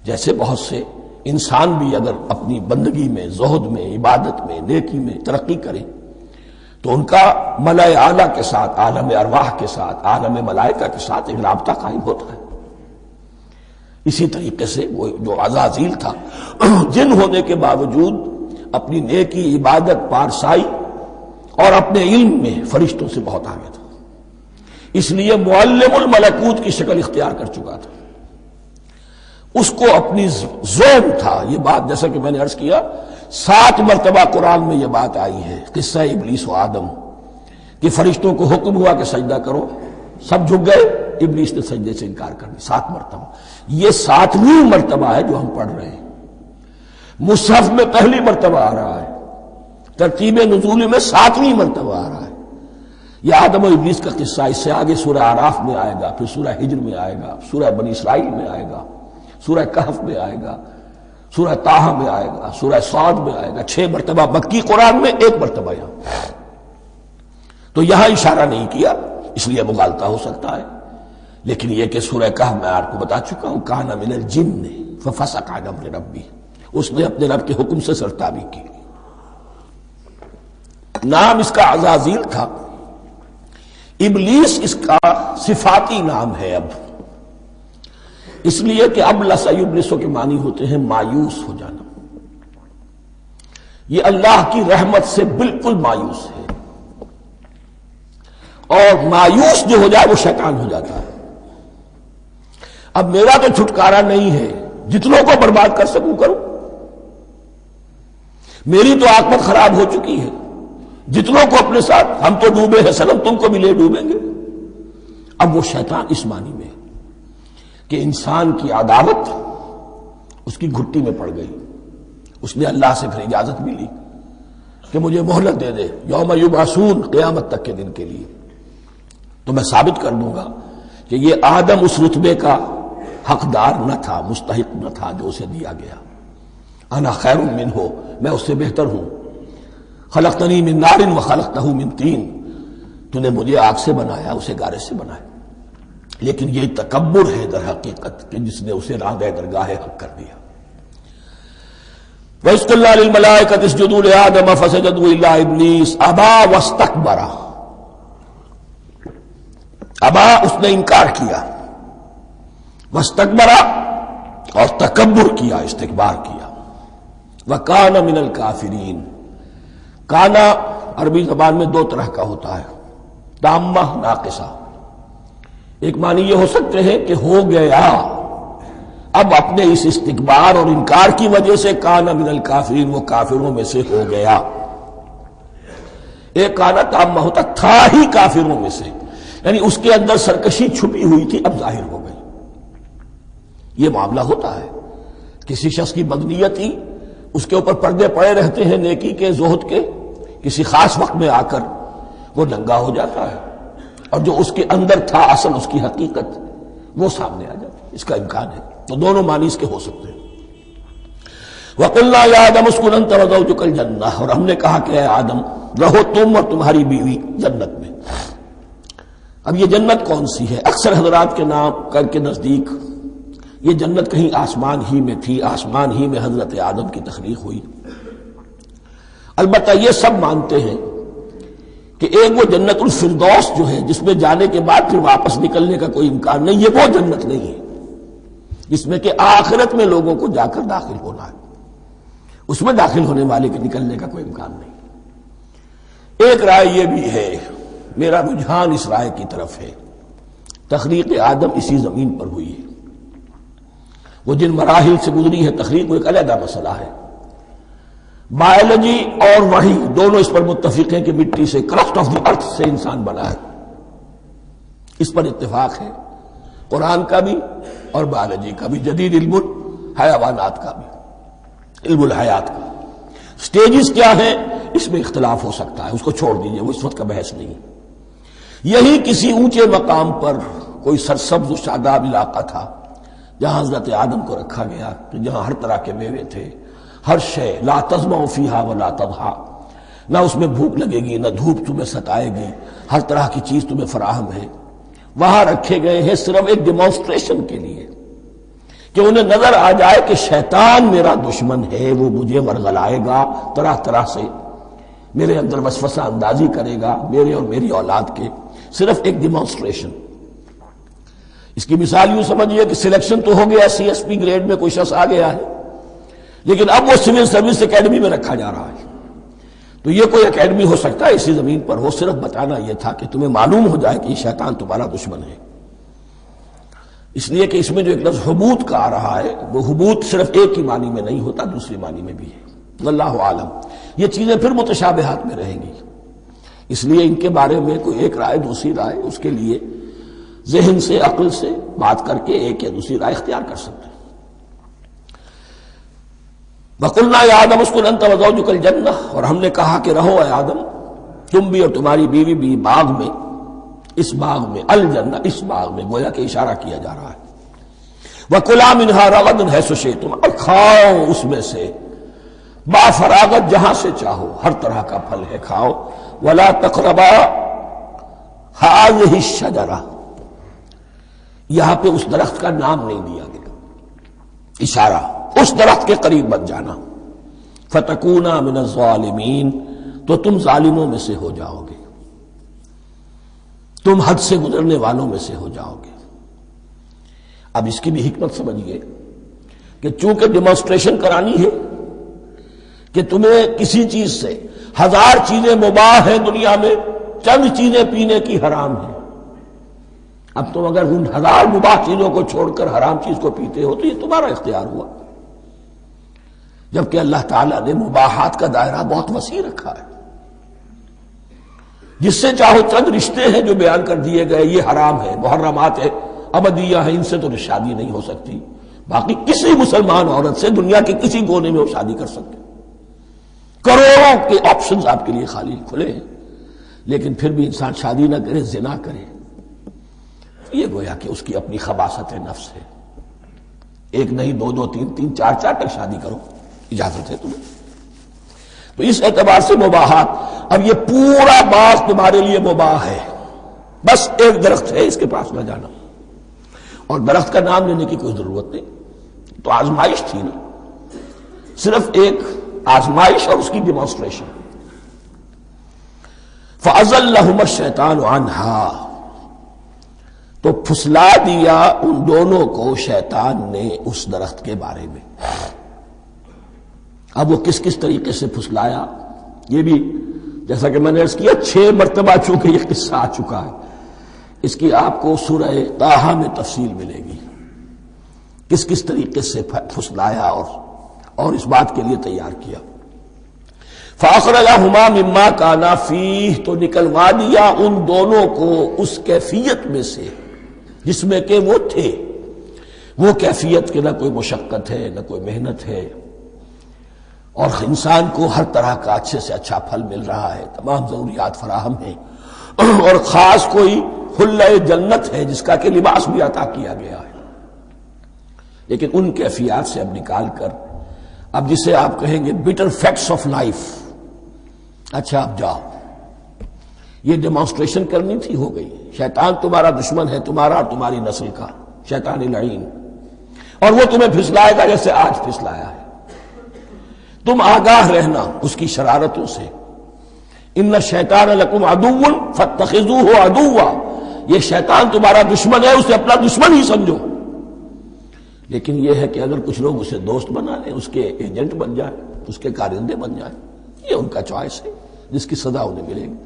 جیسے بہت سے انسان بھی اگر اپنی بندگی میں، زہد میں، عبادت میں، نیکی میں ترقی کریں تو ان کا ملائے اعلیٰ کے ساتھ، عالم ارواح کے ساتھ، عالم ملائکہ کے ساتھ ایک رابطہ قائم ہوتا ہے۔ اسی طریقے سے وہ جو عزازیل تھا، جن ہونے کے باوجود اپنی نیکی، عبادت، پارسائی اور اپنے علم میں فرشتوں سے بہت آگے تھا، اس لیے معلم الملکوت کی شکل اختیار کر چکا تھا۔ اس کو اپنی زوم تھا، یہ بات جیسا کہ میں نے عرض کیا 7 مرتبہ قرآن میں یہ بات آئی ہے، قصہ ابلیس و آدم، کہ فرشتوں کو حکم ہوا کہ سجدہ کرو، سب جھک گئے، ابلیس نے سجدے سے انکار کر دیا 7 مرتبہ۔ یہ 7ویں مرتبہ ہے جو ہم پڑھ رہے ہیں، مصحف میں پہلی مرتبہ آ رہا ہے، ترتیب نزول میں 7ویں مرتبہ آ رہا ہے۔ یہ آدم و ابلیس کا قصہ اس سے آگے سورہ اعراف میں آئے گا، پھر سورہ ہجر میں آئے گا، سورہ بنی اسرائیل میں آئے گا، سورہ کہف میں آئے گا، سورہ طٰہٰ میں آئے گا، سورہ صاد میں آئے گا، 6 مرتبہ مکی قرآن میں، 1 مرتبہ یہاں۔ تو یہاں اشارہ نہیں کیا، اس لیے مغالطہ ہو سکتا ہے، لیکن یہ کہ سورہ کہف میں آپ کو بتا چکا ہوں کان من الجن ففسق عن امر ربی، اس نے اپنے رب کے حکم سے سرتابی کی۔ نام اس کا عزازیل تھا، ابلیس اس کا صفاتی نام ہے اب، اس لیے کہ اب لسیبلسو کے معنی ہوتے ہیں مایوس ہو جانا۔ یہ اللہ کی رحمت سے بالکل مایوس ہے، اور مایوس جو ہو جائے وہ شیطان ہو جاتا ہے۔ اب میرا تو چھٹکارا نہیں ہے، جتنوں کو برباد کر سکوں کروں، میری تو عاقبت خراب ہو چکی ہے، جتنوں کو اپنے ساتھ، ہم تو ڈوبے ہیں سنم، تم کو بھی لے ڈوبیں گے۔ اب وہ شیطان اس معنی میں کہ انسان کی عداوت اس کی گھٹی میں پڑ گئی، اس نے اللہ سے پھر اجازت بھی لی کہ مجھے مہلت دے دے، یوم یبعثون، قیامت تک کے دن کے لیے، تو میں ثابت کر دوں گا کہ یہ آدم اس رتبے کا حقدار نہ تھا، مستحق نہ تھا جو اسے دیا گیا۔ انا خیر منہ، میں اس سے بہتر ہوں۔ خلقتنی من نار وخلقتہ من طین، تو نے مجھے آگ سے بنایا، اسے گارے سے بنایا۔ لیکن یہ تکبر ہے در حقیقت کہ جس نے اسے راندہ درگاہ حق کر دیا۔ وَإِذْ قُلْنَا لِلْمَلَائِكَةِ اسْجُدُوا لِآدَمَ فَسَجَدُوا إِلَّا إِبْلِيسَ أَبَىٰ وَاسْتَكْبَرَ، ابا اس نے انکار کیا، واستکبر اور تکبر کیا، استکبار کیا، وَكَانَ مِنَ الْكَافِرِينَ۔ کانا عربی زبان میں 2 طرح کا ہوتا ہے، تامہ، ناقصہ۔ ایک معنی یہ ہو سکتے ہیں کہ ہو گیا، اب اپنے اس استکبار اور انکار کی وجہ سے کانا من الکافرین، وہ کافروں میں سے ہو گیا۔ ایک کانا تامہ ہوتا تھا ہی کافروں میں سے، یعنی اس کے اندر سرکشی چھپی ہوئی تھی، اب ظاہر ہو گئی۔ یہ معاملہ ہوتا ہے، کسی شخص کی بدنیت ہی اس کے اوپر پردے پڑے رہتے ہیں نیکی کے، زہد کے، کسی خاص وقت میں آ کر وہ ننگا ہو جاتا ہے، اور جو اس کے اندر تھا اصل اس کی حقیقت وہ سامنے آ جاتی ہے۔ اس کا امکان ہے، تو دونوں معنی اس کے ہو سکتے ہیں۔ وَقُلْنَا يَا آدَمُ اسْكُنْ أَنْتَ وَزَوْجُكَ الْجَنَّةَ، اور ہم نے کہا کہ اے آدم رہو تم اور تمہاری بیوی جنت میں۔ اب یہ جنت کون سی ہے؟ اکثر حضرات کے نام کر کے نزدیک یہ جنت کہیں آسمان ہی میں تھی، آسمان ہی میں حضرت آدم کی تخلیق ہوئی۔ البتہ یہ سب مانتے ہیں کہ ایک وہ جنت الفردوس جو ہے جس میں جانے کے بعد پھر واپس نکلنے کا کوئی امکان نہیں، یہ وہ جنت نہیں ہے جس میں کہ آخرت میں لوگوں کو جا کر داخل ہونا ہے، اس میں داخل ہونے والے کے نکلنے کا کوئی امکان نہیں۔ ایک رائے یہ بھی ہے، میرا رجحان اس رائے کی طرف ہے، تخلیق آدم اسی زمین پر ہوئی ہے، وہ جن مراحل سے گزری ہے تخلیق وہ ایک علیحدہ مسئلہ ہے۔ بایولوجی اور وحی دونوں اس پر متفق ہیں کہ مٹی سے، کرسٹ آف دی ارتھ سے انسان بنا ہے، اس پر اتفاق ہے، قرآن کا بھی اور بایولوجی کا بھی، جدید علم الحیوانات کا بھی، علم الحیات کا۔ سٹیجز کیا ہیں اس میں اختلاف ہو سکتا ہے، اس کو چھوڑ دیجئے، وہ اس وقت کا بحث نہیں۔ یہی کسی اونچے مقام پر کوئی سرسبز و شاداب علاقہ تھا جہاں حضرت آدم کو رکھا گیا، کہ جہاں ہر طرح کے میوے تھے، ہر شے، لا تظمأ فیہا ولا تضحیٰ، نہ اس میں بھوک لگے گی، نہ دھوپ تمہیں ستائے گی، ہر طرح کی چیز تمہیں فراہم ہے۔ وہاں رکھے گئے ہیں صرف ایک ڈیمانسٹریشن کے لیے کہ انہیں نظر آ جائے کہ شیطان میرا دشمن ہے، وہ مجھے ورغلائے گا، طرح طرح سے میرے اندر وسوسہ اندازی کرے گا، میرے اور میری اولاد کے، صرف ایک ڈیمانسٹریشن۔ اس کی مثال یوں سمجھیے کہ سلیکشن تو ہو گیا، سی ایس پی گریڈ میں کوئی شخص آ گیا ہے، لیکن اب وہ سول سروس اکیڈمی میں رکھا جا رہا ہے۔ تو یہ کوئی اکیڈمی ہو سکتا ہے اسی زمین پر ہو، صرف بتانا یہ تھا کہ تمہیں معلوم ہو جائے کہ یہ شیطان تمہارا دشمن ہے۔ اس لیے کہ اس میں جو ایک لفظ حبوط کا آ رہا ہے، وہ حبوط صرف ایک ہی معنی میں نہیں ہوتا، دوسری معنی میں بھی ہے۔ واللہ عالم، یہ چیزیں پھر متشابہات میں رہیں گی، اس لیے ان کے بارے میں کوئی ایک رائے دوسری رائے، اس کے لیے ذہن سے، عقل سے بات کر کے ایک یا دوسری رائے اختیار کر سکتے ہیں۔ وَقُلْنَا يَا آدَمُ اسْكُنْ أَنْتَ وَزَوْجُكَ الْجَنَّةَ، اور ہم نے کہا کہ رہو اے آدم، تم بھی اور تمہاری بیوی بھی باغ میں، اس باغ میں، الجنہ، اس باغ میں، گویا کہ اشارہ کیا جا رہا ہے۔ وَكُلَا مِنْهَا رَغَدًا حَيْثُ شِئْتُمْ، اور کھاؤ اس میں سے با فراغت جہاں سے چاہو، ہر طرح کا پھل ہے کھاؤ۔ وَلَا تَقْرَبَا هَٰذِهِ الشَّجَرَةَ، یہاں پہ اس درخت کا نام نہیں دیا گیا، اشارہ، اس درخت کے قریب مت جانا۔ فَتَكُونَا مِنَ الظَّالِمِينَ، تو تم ظالموں میں سے ہو جاؤ گے، تم حد سے گزرنے والوں میں سے ہو جاؤ گے۔ اب اس کی بھی حکمت سمجھیے کہ چونکہ ڈیمانسٹریشن کرانی ہے کہ تمہیں کسی چیز سے، ہزار چیزیں مباح ہیں دنیا میں، چند چیزیں پینے کی حرام ہیں، اب تم اگر ان ہزار مباح چیزوں کو چھوڑ کر حرام چیز کو پیتے ہو تو یہ تمہارا اختیار ہوا، جبکہ اللہ تعالیٰ نے مباحات کا دائرہ بہت وسیع رکھا ہے۔ جس سے چاہو چند رشتے ہیں جو بیان کر دیے گئے، یہ حرام ہے، محرمات ہے، ابدیہ ہیں، ان سے تو شادی نہیں ہو سکتی، باقی کسی مسلمان عورت سے دنیا کے کسی کونے میں وہ شادی کر سکتے، کروڑوں کے آپشنز آپ کے لیے خالی کھلے ہیں، لیکن پھر بھی انسان شادی نہ کرے، زنا کرے، یہ گویا کہ اس کی اپنی خباثت نفس ہے۔ ایک نہیں، دو دو، تین تین، چار چار تک شادی کرو، اجازت ہے تمہیں۔ تو اس اعتبار سے مباحات، اب یہ پورا باغ تمہارے لیے مباح ہے، بس ایک درخت ہے اس کے پاس نہ جانا، اور درخت کا نام لینے کی کوئی ضرورت نہیں، تو آزمائش تھی نا، صرف ایک آزمائش اور اس کی ڈیمانسٹریشن۔ فَأَزَلَّهُمَا الشَّيْطَانُ عَنْهَا، تو پھسلا دیا ان دونوں کو شیطان نے اس درخت کے بارے میں۔ اب وہ کس کس طریقے سے پھسلایا، یہ بھی جیسا کہ میں نے عرض کیا 6 مرتبہ چونکہ یہ قصہ آ چکا ہے، اس کی آپ کو سورہ طٰہٰ میں تفصیل ملے گی، کس کس طریقے سے پھسلایا اور اس بات کے لیے تیار کیا۔ فَأَخْرَجَهُمَا مِمَّا كَانَا فِيهِ، تو نکلوا دیا ان دونوں کو اس کیفیت میں سے جس میں کہ وہ تھے، وہ کیفیت کہ نہ کوئی مشقت ہے، نہ کوئی محنت ہے، اور انسان کو ہر طرح کا اچھے سے اچھا پھل مل رہا ہے، تمام ضروریات فراہم ہیں، اور خاص کوئی حلہ جنت ہے جس کا کہ لباس بھی عطا کیا گیا ہے۔ لیکن ان کیفیات سے اب نکال کر، اب جسے آپ کہیں گے بٹر فیکٹس آف لائف، اچھا اب جاؤ، یہ ڈیمانسٹریشن کرنی تھی، ہو گئی۔ شیطان تمہارا دشمن ہے، تمہارا اور تمہاری نسل کا، شیطان لعین، اور وہ تمہیں پھسلائے گا جیسے آج پھسلایا ہے۔ تم آگاہ رہنا اس کی شرارتوں سے۔ ان الشیطان لکم عدو فاتخذوہ عدوا، یہ شیطان تمہارا دشمن ہے، اسے اپنا دشمن ہی سمجھو۔ لیکن یہ ہے کہ اگر کچھ لوگ اسے دوست بنا لیں، اس کے ایجنٹ بن جائیں، اس کے کارندے بن جائیں، یہ ان کا چوائس ہے جس کی سزا انہیں ملے گی۔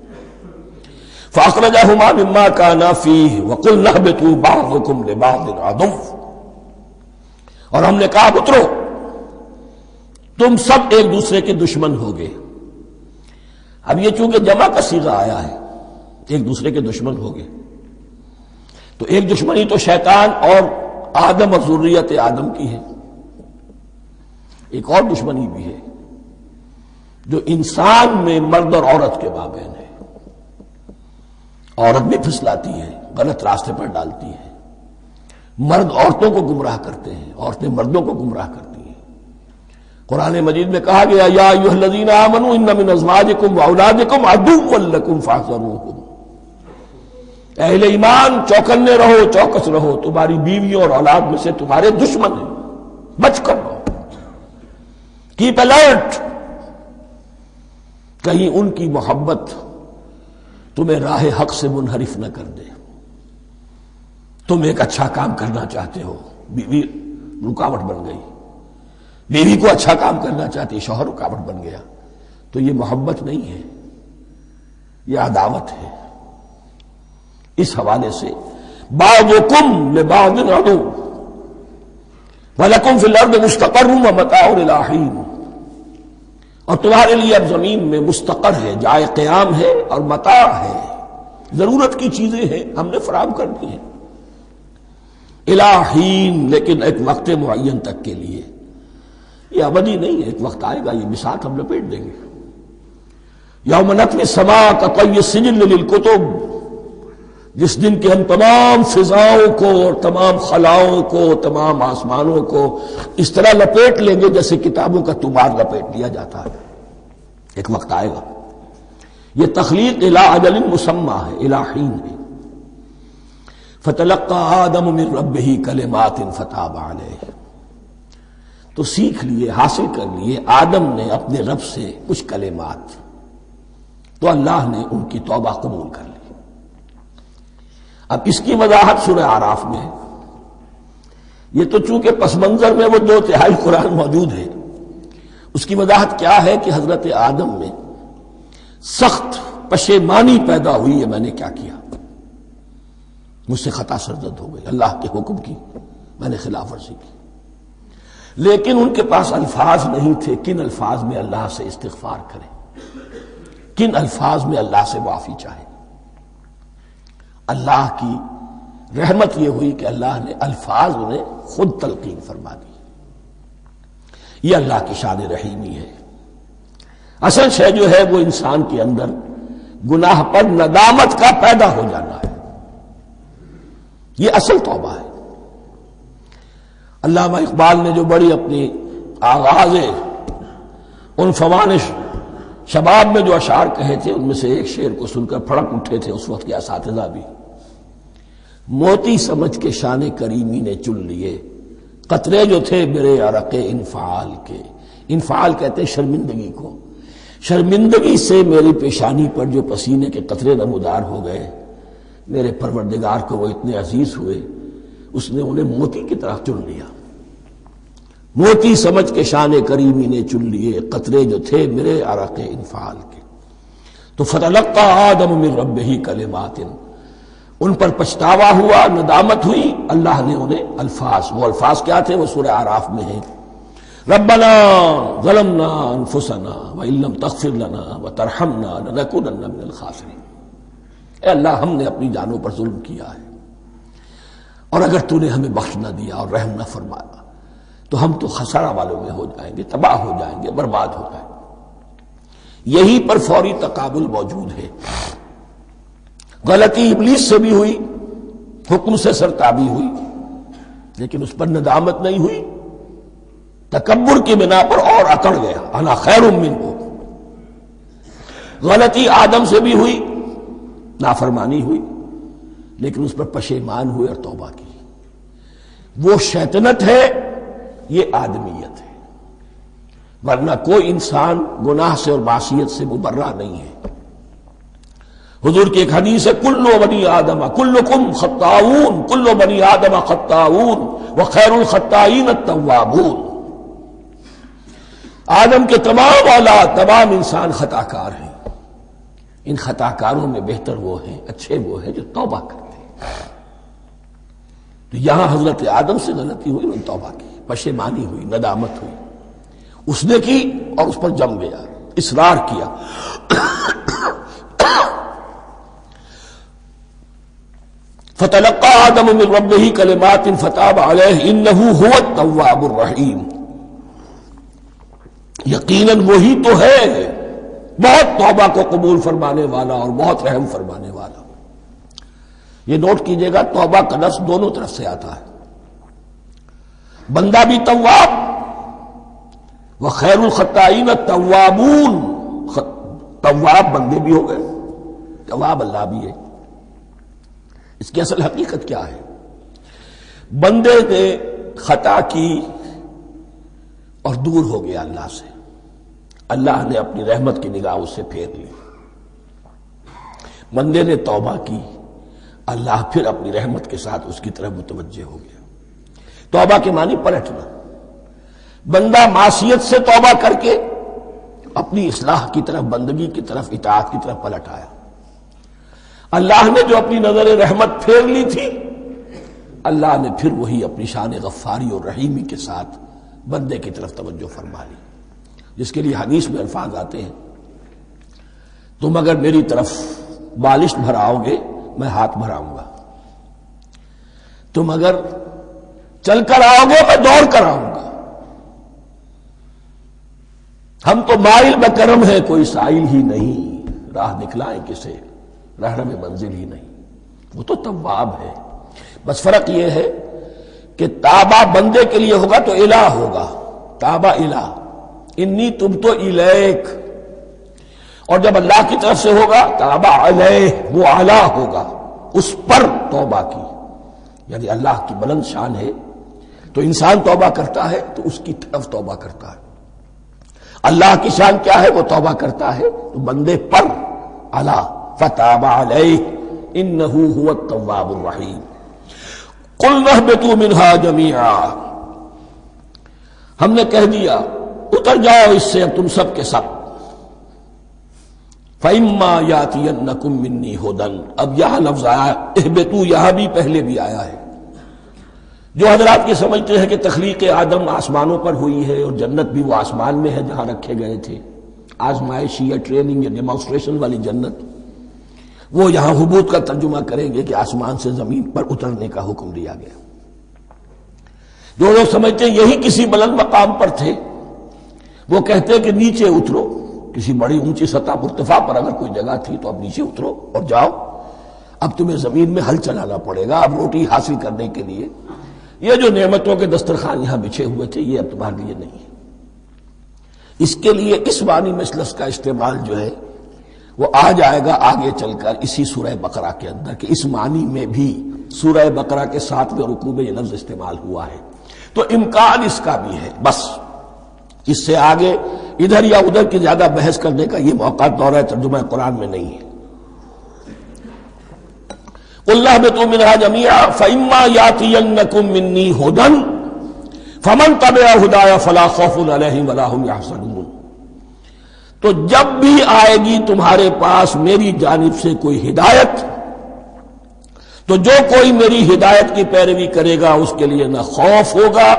فَأَخْرَجَهُمَا مِمَّا كَانَا فِيهِ وَقُلْنَا اهْبِطُوا بَعْضُكُمْ لِبَعْضٍ عَدُوٌّ، اور ہم نے کہا اترو، تم سب ایک دوسرے کے دشمن ہوگے۔ اب یہ چونکہ جمع کا صیغہ آیا ہے، ایک دوسرے کے دشمن ہوگے، تو ایک دشمنی تو شیطان اور آدم اور ذریت آدم کی ہے، ایک اور دشمنی بھی ہے جو انسان میں مرد اور عورت کے مابین ہے۔ عورت بھی پھسلاتی ہے، غلط راستے پر ڈالتی ہے، مرد عورتوں کو گمراہ کرتے ہیں، عورتیں مردوں کو گمراہ کرتی ہیں۔ قرآن مجید میں کہا گیا یا ایھا الذین آمنوا ان من ازواجکم واولادکم عدوا لکم فاحذروہم، اہل ایمان چوکنے رہو، چوکس رہو، تمہاری بیویوں اور اولاد میں سے تمہارے دشمن ہیں، بچ کر رہو، کیپ الرٹ، کہیں ان کی محبت تمہیں راہ حق سے منحرف نہ کر دے۔ تم ایک اچھا کام کرنا چاہتے ہو، بیوی رکاوٹ بن گئی، بیوی کو اچھا کام کرنا چاہتی، شوہر رکاوٹ بن گیا، تو یہ محبت نہیں ہے، یہ عداوت ہے۔ اس حوالے سے بعضکم لبعض عدو وَلَكُمْ فِي الْأَرْضِ مُسْتَقَرٌّ وَمَتَاعٌ إِلَىٰ حِينٍ، اور تمہارے لیے اب زمین میں مستقر ہے، جائے قیام ہے اور متاع ہے، ضرورت کی چیزیں ہیں ہم نے فراہم کر دی ہیں، إِلَىٰ حِينٍ، لیکن ایک وقت معین تک کے لیے، یہ ابدی نہیں ہے، ایک وقت آئے گا یہ بساط ہم لپیٹ دیں گے۔ یوم نطوی السماء کطی السجل للکتب، جس دن کہ ہم تمام فضاؤں کو اور تمام خلاؤں کو، تمام آسمانوں کو اس طرح لپیٹ لیں گے جیسے کتابوں کا طومار لپیٹ لیا جاتا ہے۔ ایک وقت آئے گا، یہ تخلیق الی اجل مسمى ہے، الی حین ہے۔ فتلقى آدم من ربہ کلمات فتاب علیہ، تو سیکھ لیے، حاصل کر لیے آدم نے اپنے رب سے کچھ کلمات، تو اللہ نے ان کی توبہ قبول کر لی۔ اب اس کی وضاحت سورہ اعراف میں ہے، یہ تو چونکہ پس منظر میں وہ 2/3 قرآن موجود ہے، اس کی وضاحت کیا ہے کہ حضرت آدم میں سخت پشیمانی پیدا ہوئی ہے، میں نے کیا کیا، مجھ سے خطا سرزد ہو گئی، اللہ کے حکم کی میں نے خلاف ورزی کی، لیکن ان کے پاس الفاظ نہیں تھے کن الفاظ میں اللہ سے استغفار کریں، کن الفاظ میں اللہ سے معافی چاہے۔ اللہ کی رحمت یہ ہوئی کہ اللہ نے الفاظ انہیں خود تلقین فرما دی، یہ اللہ کی شان رحیمی ہے۔ اصل شے جو ہے وہ انسان کے اندر گناہ پر ندامت کا پیدا ہو جانا ہے، یہ اصل توبہ ہے۔ علامہ اقبال نے جو بڑی اپنی آغاز عنفوان شباب میں جو اشعار کہے تھے، ان میں سے ایک شعر کو سن کر پھڑک اٹھے تھے اس وقت کے اساتذہ بھی، موتی سمجھ کے شان کریمی نے چن لیے قطرے جو تھے میرے عرق انفعال کے، انفعال کہتے ہیں شرمندگی کو، شرمندگی سے میری پیشانی پر جو پسینے کے قطرے نمودار ہو گئے، میرے پروردگار کو وہ اتنے عزیز ہوئے، اس نے انہیں موتی کی طرح چن لیا، موتی سمجھ کے شان کریمی نے چن لیے قطرے جو تھے میرے عرق انفعال کے۔ تو فتلقى آدم من ربہ کلمات، ان پر پچھتاوا ہوا، ندامت ہوئی، اللہ نے انہیں الفاظ، وہ الفاظ کیا تھے وہ سورہ اعراف میں ہیں، ربنا ظلمنا انفسنا وان لم تغفر لنا وترحمنا لنکونن من الخاسرین، اے اللہ ہم نے اپنی جانوں پر ظلم کیا ہے، اور اگر تو نے ہمیں بخش نہ دیا اور رحم نہ فرمایا تو ہم تو خسارہ والوں میں ہو جائیں گے، تباہ ہو جائیں گے، برباد ہو جائیں گے۔ یہی پر فوری تقابل موجود ہے۔ غلطی ابلیس سے بھی ہوئی، حکم سے سرتابی ہوئی، لیکن اس پر ندامت نہیں ہوئی، تکبر کی بنا پر اور اکڑ گیا، انا خیر منہ۔ غلطی آدم سے بھی ہوئی، نافرمانی ہوئی، لیکن اس پر پشیمان ہوئے اور توبہ کی۔ وہ شیطنت ہے یہ آدمیت ہے، ورنہ کوئی انسان گناہ سے اور معصیت سے مبرہ نہیں ہے۔ حضور کی ایک حدیث ہے، کل بنی آدم کلکم خطاؤون، کل بنی آدم خطاؤون وخیر الخطائین التوابون۔ آدم کے تمام اولاد، تمام انسان خطا کار ہیں، ان خطا کاروں میں بہتر وہ ہیں، اچھے وہ ہیں جو توبہ کرتے ہیں۔ تو یہاں حضرت آدم سے غلطی ہوئی، انہوں نے توبہ کی، پشیمانی ہوئی، ندامت ہوئی، اس نے کی اور اس پر جم گیا، اصرار کیا۔ فتلقى آدم من ربه كلمات فتاب عليه إنه هو التواب الرحيم۔ یقیناً وہی تو ہے بہت توبہ کو قبول فرمانے والا اور بہت رحم فرمانے والا۔ یہ نوٹ کیجئے گا، توبہ کا لفظ دونوں طرف سے آتا ہے، بندہ بھی تواب، وخیر الخطائین التوابون، تواب بندے بھی ہو گئے، تواب اللہ بھی ہے۔ اس کی اصل حقیقت کیا ہے؟ بندے نے خطا کی اور دور ہو گیا اللہ سے، اللہ نے اپنی رحمت کی نگاہ اس سے پھیر لی۔ بندے نے توبہ کی، اللہ پھر اپنی رحمت کے ساتھ اس کی طرف متوجہ ہو گیا۔ توبہ کے معنی پلٹنا۔ بندہ معصیت سے توبہ کر کے اپنی اصلاح کی طرف، بندگی کی طرف، اطاعت کی طرف پلٹ آیا۔ اللہ نے جو اپنی نظر رحمت پھیر لی تھی، اللہ نے پھر وہی اپنی شان غفاری اور رحیمی کے ساتھ بندے کی طرف توجہ فرما لی، جس کے لیے حدیث میں الفاظ آتے ہیں، تم اگر میری طرف بالشت بھراؤ گے میں ہاتھ بھراؤں گا، تم اگر چل کر آؤ گے میں دوڑ کر آؤں گا، ہم تو مائل بکرم ہے کوئی سائل ہی نہیں، راہ دکھلائیں کسے رہنم منزل ہی نہیں۔ وہ تو تواب ہے، بس فرق یہ ہے کہ تابہ بندے کے لیے ہوگا تو الہ ہوگا، تابہ الہ، انی تبت الیک، اور جب اللہ کی طرف سے ہوگا تابہ علیہ، وہ اعلیٰ ہوگا، اس پر توبہ کی، یعنی اللہ کی بلند شان ہے تو انسان توبہ کرتا ہے تو اس کی طرف توبہ کرتا ہے۔ اللہ کی شان کیا ہے؟ وہ توبہ کرتا ہے تو بندے پر اعلیٰ، فتاب علیہ انہ هو التواب الرحیم۔ قلنا اہبطوا منہا جمیعا، ہم نے کہہ دیا اتر جاؤ اس سے اب تم سب کے سب۔ فَإِمَّا يَأْتِيَنَّكُم مِّنِّي هُدًى، اب یہاں لفظ آیا اہبطوا، یہاں بھی پہلے بھی آیا ہے۔ جو حضرات یہ سمجھتے ہیں کہ تخلیق آدم آسمانوں پر ہوئی ہے اور جنت بھی وہ آسمان میں ہے جہاں رکھے گئے تھے، آزمائشی یا ٹریننگ یا ڈیمانسٹریشن والی جنت، وہ یہاں حبوط کا ترجمہ کریں گے کہ آسمان سے زمین پر اترنے کا حکم دیا گیا۔ جو لوگ سمجھتے ہیں یہی کسی بلند مقام پر تھے، وہ کہتے ہیں کہ نیچے اترو، کسی بڑی اونچی سطح مرتفع پر اگر کوئی جگہ تھی تو اب نیچے اترو اور جاؤ، اب تمہیں زمین میں ہل چلانا پڑے گا، اب روٹی حاصل کرنے کے لیے یہ جو نعمتوں کے دسترخوان یہاں بچھے ہوئے تھے یہ اب تمہارے لیے نہیں ہے۔ اس کے لیے اس معنی میں اس لفظ کا استعمال جو ہے وہ آ جائے گا آگے چل کر اسی سورہ بقرہ کے اندر، کہ اس معنی میں بھی سورہ بقرہ کے 7ویں رکوع میں یہ لفظ استعمال ہوا ہے، تو امکان اس کا بھی ہے۔ بس اس سے آگے ادھر یا ادھر کی زیادہ بحث کرنے کا یہ موقع دورہ ترجمہ قرآن میں نہیں ہے۔ قُلْ اهْبِطُوا مِنْهَا جَمِيعًا فَإِمَّا يَأْتِيَنَّكُم مِّنِّي هُدًى فَمَن تَبِعَ هُدَايَ فَلَا خَوْفٌ عَلَيْهِمْ وَلَا هُمْ يَحْزَنُونَ۔ تو جب بھی آئے گی تمہارے پاس میری جانب سے کوئی ہدایت، تو جو کوئی میری ہدایت کی پیروی کرے گا اس کے لیے نہ خوف ہوگا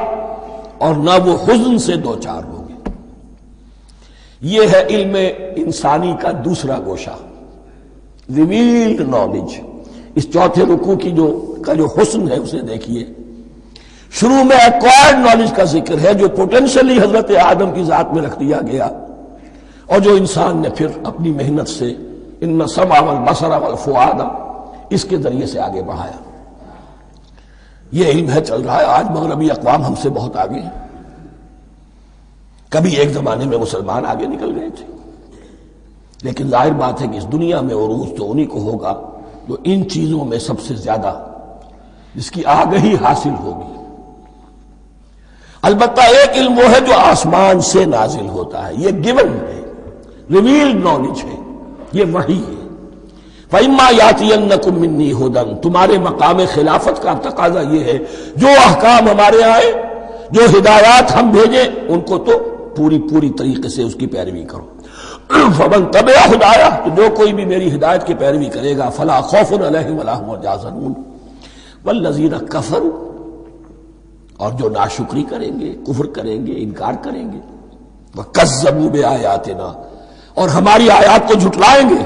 اور نہ وہ حزن سے دوچار ہوگے۔ یہ ہے علم انسانی کا دوسرا گوشہ، ریویلڈ نالج۔ اس چوتھے رکوع کی جو حسن ہے اسے دیکھیے، شروع میں ایکوائرڈ نالج کا ذکر ہے جو پوٹینشلی حضرت آدم کی ذات میں رکھ دیا گیا، اور جو انسان نے پھر اپنی محنت سے ان السمع والبصر والفؤاد اس کے ذریعے سے آگے بڑھایا۔ یہ علم ہے چل رہا ہے، آج مغربی اقوام ہم سے بہت آگے ہیں، کبھی ایک زمانے میں مسلمان آگے نکل گئے تھے، لیکن ظاہر بات ہے کہ اس دنیا میں عروج تو انہی کو ہوگا جو ان چیزوں میں سب سے زیادہ جس کی آگہی حاصل ہوگی۔ البتہ ایک علم وہ ہے جو آسمان سے نازل ہوتا ہے، یہ گیون ہے، ریویلڈ نالج ہے، یہ وحی ہے۔ فَإِمَّا يَأْتِيَنَّكُم مِّنِّي هُدًى، تمہارے مقام خلافت کا تقاضا یہ ہے جو احکام ہمارے آئے، جو ہدایات ہم بھیجیں، ان کو تو پوری طریقے سے اس کی پیروی کرو۔ فمن تبع ہدایہ، تو جو کوئی بھی میری ہدایت کی پیروی کرے گا، فلا خوف علیہم ولا هم يحزنون، والذین کفروا، اور جو ناشکری کریں گے، کفر کریں گے، انکار کریں گے، وکذبوا بآیاتنا، اور ہماری آیات کو جھٹلائیں گے،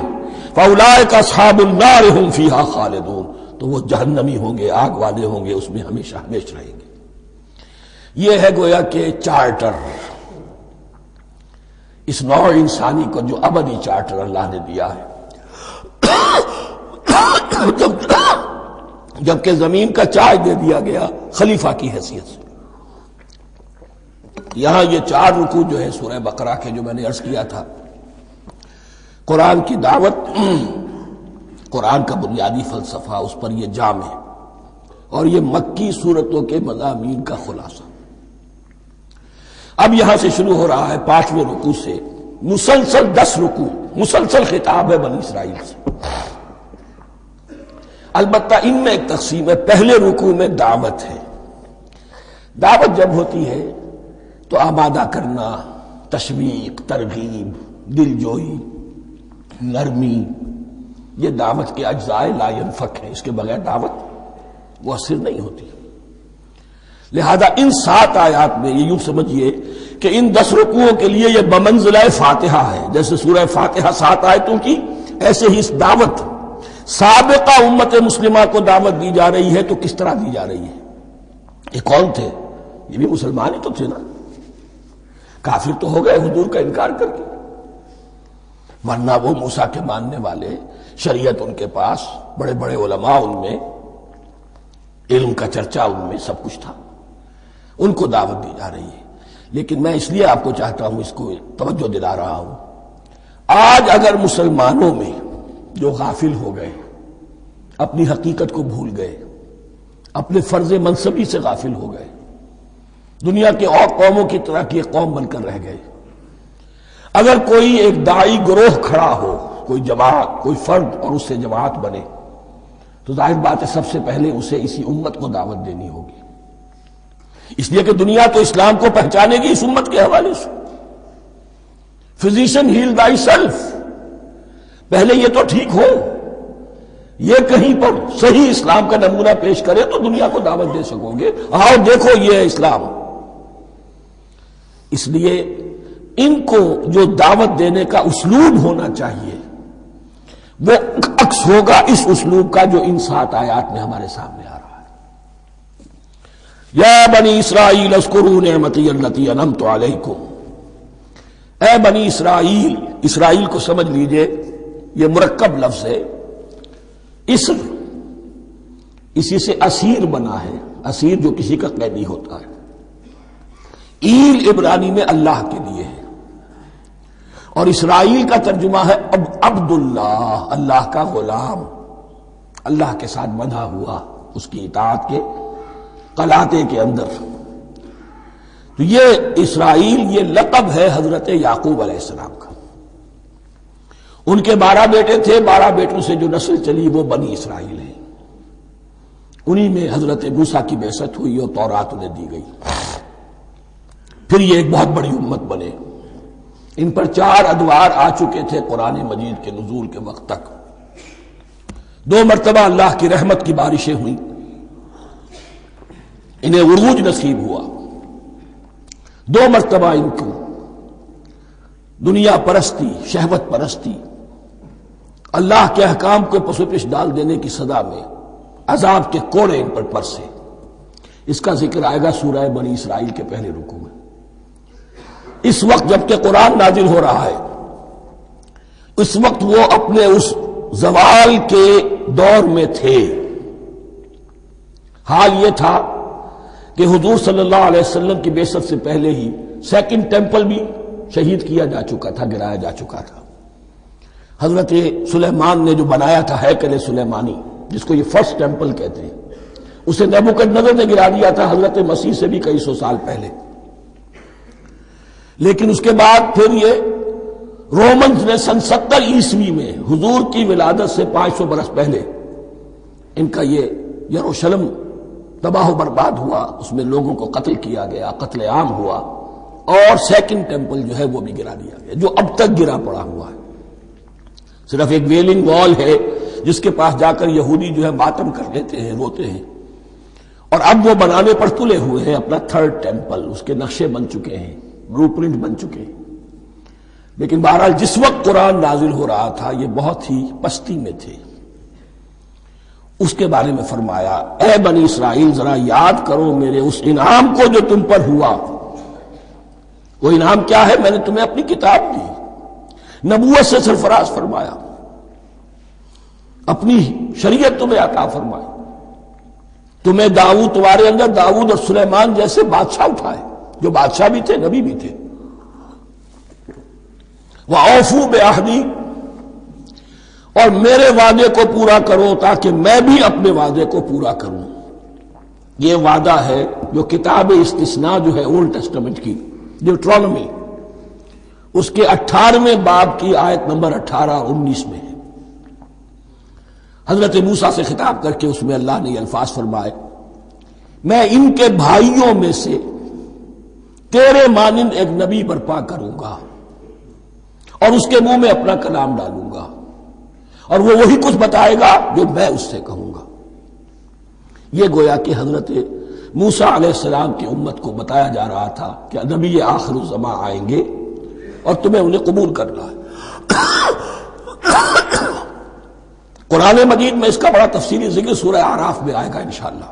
فاولئک اصحاب النار هم فیہا خالدون، تو وہ جہنمی ہوں گے، آگ والے ہوں گے، اس میں ہمیشہ ہمیشہ رہیں گے۔ یہ ہے گویا کہ چارٹر، اس نوع انسانی کو جو ابدی چارٹر اللہ نے دیا ہے۔ جبکہ زمین کا چارج دے دیا گیا خلیفہ کی حیثیت سے۔ یہاں یہ 4 رکوع جو ہے سورہ بقرہ کے، جو میں نے عرض کیا تھا، قرآن کی دعوت، قرآن کا بنیادی فلسفہ، اس پر یہ جام ہے، اور یہ مکی صورتوں کے مضامین کا خلاصہ۔ اب یہاں سے شروع ہو رہا ہے 5ویں رکوع سے مسلسل 10 رکوع، مسلسل خطاب ہے بنی اسرائیل سے۔ البتہ ان میں ایک تقسیم ہے، پہلے رکوع میں دعوت ہے۔ دعوت جب ہوتی ہے تو آمادہ کرنا، تشویق، ترغیب، دل جوئی، نرمی، یہ دعوت کے اجزاء لا ينفک ہیں، اس کے بغیر دعوت مؤثر نہیں ہوتی۔ لہذا ان 7 آیات میں یہ یوں سمجھیے کہ ان 10 رکوعوں کے لیے یہ بمنزلہ فاتحہ ہے، جیسے سورہ فاتحہ 7 آیتوں کی، ایسے ہی اس دعوت سابقہ امت مسلمہ کو دعوت دی جا رہی ہے، تو کس طرح دی جا رہی ہے؟ یہ کون تھے؟ یہ بھی مسلمان ہی تو تھے نا، کافر تو ہو گئے حضور کا انکار کر کے، ورنہ وہ موسیٰ کے ماننے والے، شریعت ان کے پاس، بڑے بڑے علماء ان میں، علم کا چرچا ان میں، سب کچھ تھا، ان کو دعوت دی جا رہی ہے۔ لیکن میں اس لیے آپ کو چاہتا ہوں، اس کو توجہ دلا رہا ہوں، آج اگر مسلمانوں میں جو غافل ہو گئے، اپنی حقیقت کو بھول گئے، اپنے فرض منصبی سے غافل ہو گئے، دنیا کے اور قوموں کی طرح کی ایک قوم بن کر رہ گئے، اگر کوئی ایک داعی گروہ کھڑا ہو، کوئی جماعت، کوئی فرد، اور اس سے جماعت بنے، تو ظاہر بات ہے سب سے پہلے اسے اسی امت کو دعوت دینی ہوگی، اس لیے کہ دنیا تو اسلام کو پہچانے گی اس امت کے حوالے سے۔ فزیشین ہیل تھائی سیلف، پہلے یہ تو ٹھیک ہو، یہ کہیں پر صحیح اسلام کا نمونہ پیش کرے تو دنیا کو دعوت دے سکو گے، آؤ دیکھو یہ ہے اسلام۔ اس لیے ان کو جو دعوت دینے کا اسلوب ہونا چاہیے وہ عکس ہوگا اس اسلوب کا جو ان 7 آیات میں ہمارے سامنے آ رہا ہے۔ یا بنی اسرائیل اذکروا نعمتی التی انعمت علیکم، اے بنی اسرائیل، اسرائیل کو سمجھ لیجئے یہ مرکب لفظ ہے، اسر اسی سے اسیر بنا ہے، اسیر جو کسی کا قیدی ہوتا ہے، ایل عبرانی میں اللہ کے لیے ہے، اور اسرائیل کا ترجمہ ہے عبداللہ، اللہ کا غلام، اللہ کے ساتھ بندھا ہوا، اس کی اطاعت کے قلاتے کے اندر۔ تو یہ اسرائیل یہ لقب ہے حضرت یعقوب علیہ السلام کا، ان کے 12 بیٹے تھے، 12 بیٹوں سے جو نسل چلی وہ بنی اسرائیل ہے، انہی میں حضرت موسیٰ کی بعثت ہوئی اور تورات انہیں دی گئی، پھر یہ ایک بہت بڑی امت بنے۔ ان پر 4 ادوار آ چکے تھے قرآن مجید کے نزول کے وقت تک، 2 مرتبہ اللہ کی رحمت کی بارشیں ہوئیں، انہیں عروج نصیب ہوا، 2 مرتبہ ان کو دنیا پرستی، شہوت پرستی، اللہ کے احکام کو پس و پیش ڈال دینے کی سزا میں عذاب کے کوڑے ان پر برسے۔ اس کا ذکر آئے گا سورہ بنی اسرائیل کے پہلے رکوع میں۔ اس وقت جب کہ قرآن نازل ہو رہا ہے، اس وقت وہ اپنے اس زوال کے دور میں تھے۔ حال یہ تھا کہ حضور صلی اللہ علیہ وسلم کی بعثت سے پہلے ہی 2nd ٹیمپل بھی شہید کیا جا چکا تھا، گرایا جا چکا تھا۔ حضرت سلیمان نے جو بنایا تھا ہیکل سلیمانی، جس کو یہ 1st ٹیمپل کہتے ہیں، اسے نیبوکدنضر نے گرا دیا تھا حضرت مسیح سے بھی کئی سو سال پہلے. لیکن اس کے بعد پھر یہ رومنز نے سن 70 عیسوی میں حضور کی ولادت سے 500 برس پہلے ان کا یہ یروشلم تباہ و برباد ہوا، اس میں لوگوں کو قتل کیا گیا، قتل عام ہوا، اور سیکنڈ ٹیمپل جو ہے وہ بھی گرا دیا گیا، جو اب تک گرا پڑا ہوا ہے. صرف ایک ویلنگ وال ہے جس کے پاس جا کر یہودی جو ہے ماتم کر لیتے ہیں، روتے ہیں. اور اب وہ بنانے پر تلے ہوئے ہیں اپنا تھرڈ ٹیمپل، اس کے نقشے بن چکے ہیں، بلو پرنٹ بن چکے ہیں. لیکن بہرحال جس وقت قرآن نازل ہو رہا تھا یہ بہت ہی پستی میں تھے. اس کے بارے میں فرمایا اے بنی اسرائیل ذرا یاد کرو میرے اس انعام کو جو تم پر ہوا. وہ انعام کیا ہے؟ میں نے تمہیں اپنی کتاب دی، نبوت سے سرفراز فرمایا، اپنی شریعت تمہیں عطا فرمائی، تمہیں داؤد، تمہارے اندر داؤد اور سلیمان جیسے بادشاہ اٹھائے جو بادشاہ بھی تھے، نبی بھی تھے. وَأَوْفُوا بِعَهْدِي، اور میرے وعدے کو پورا کرو تاکہ میں بھی اپنے وعدے کو پورا کروں. یہ وعدہ ہے جو کتاب استثناء جو ہے اولڈ ٹیسٹمنٹ کی، ڈیوٹرانومی، اس کے 18ویں باب کی آیت نمبر 18 اور 19 میں ہے. حضرت موسیٰ سے خطاب کر کے اس میں اللہ نے یہ الفاظ فرمائے میں ان کے بھائیوں میں سے تیرے مانند ایک نبی برپا کروں گا اور اس کے منہ میں اپنا کلام ڈالوں گا اور وہ وہی کچھ بتائے گا جو میں اس سے کہوں گا. یہ گویا کہ حضرت موسیٰ علیہ السلام کی امت کو بتایا جا رہا تھا کہ نبی آخر الزماں آئیں گے اور تمہیں انہیں قبول کرنا ہے. قرآن مجید میں اس کا بڑا تفصیلی ذکر سورہ اعراف میں آئے گا انشاءاللہ.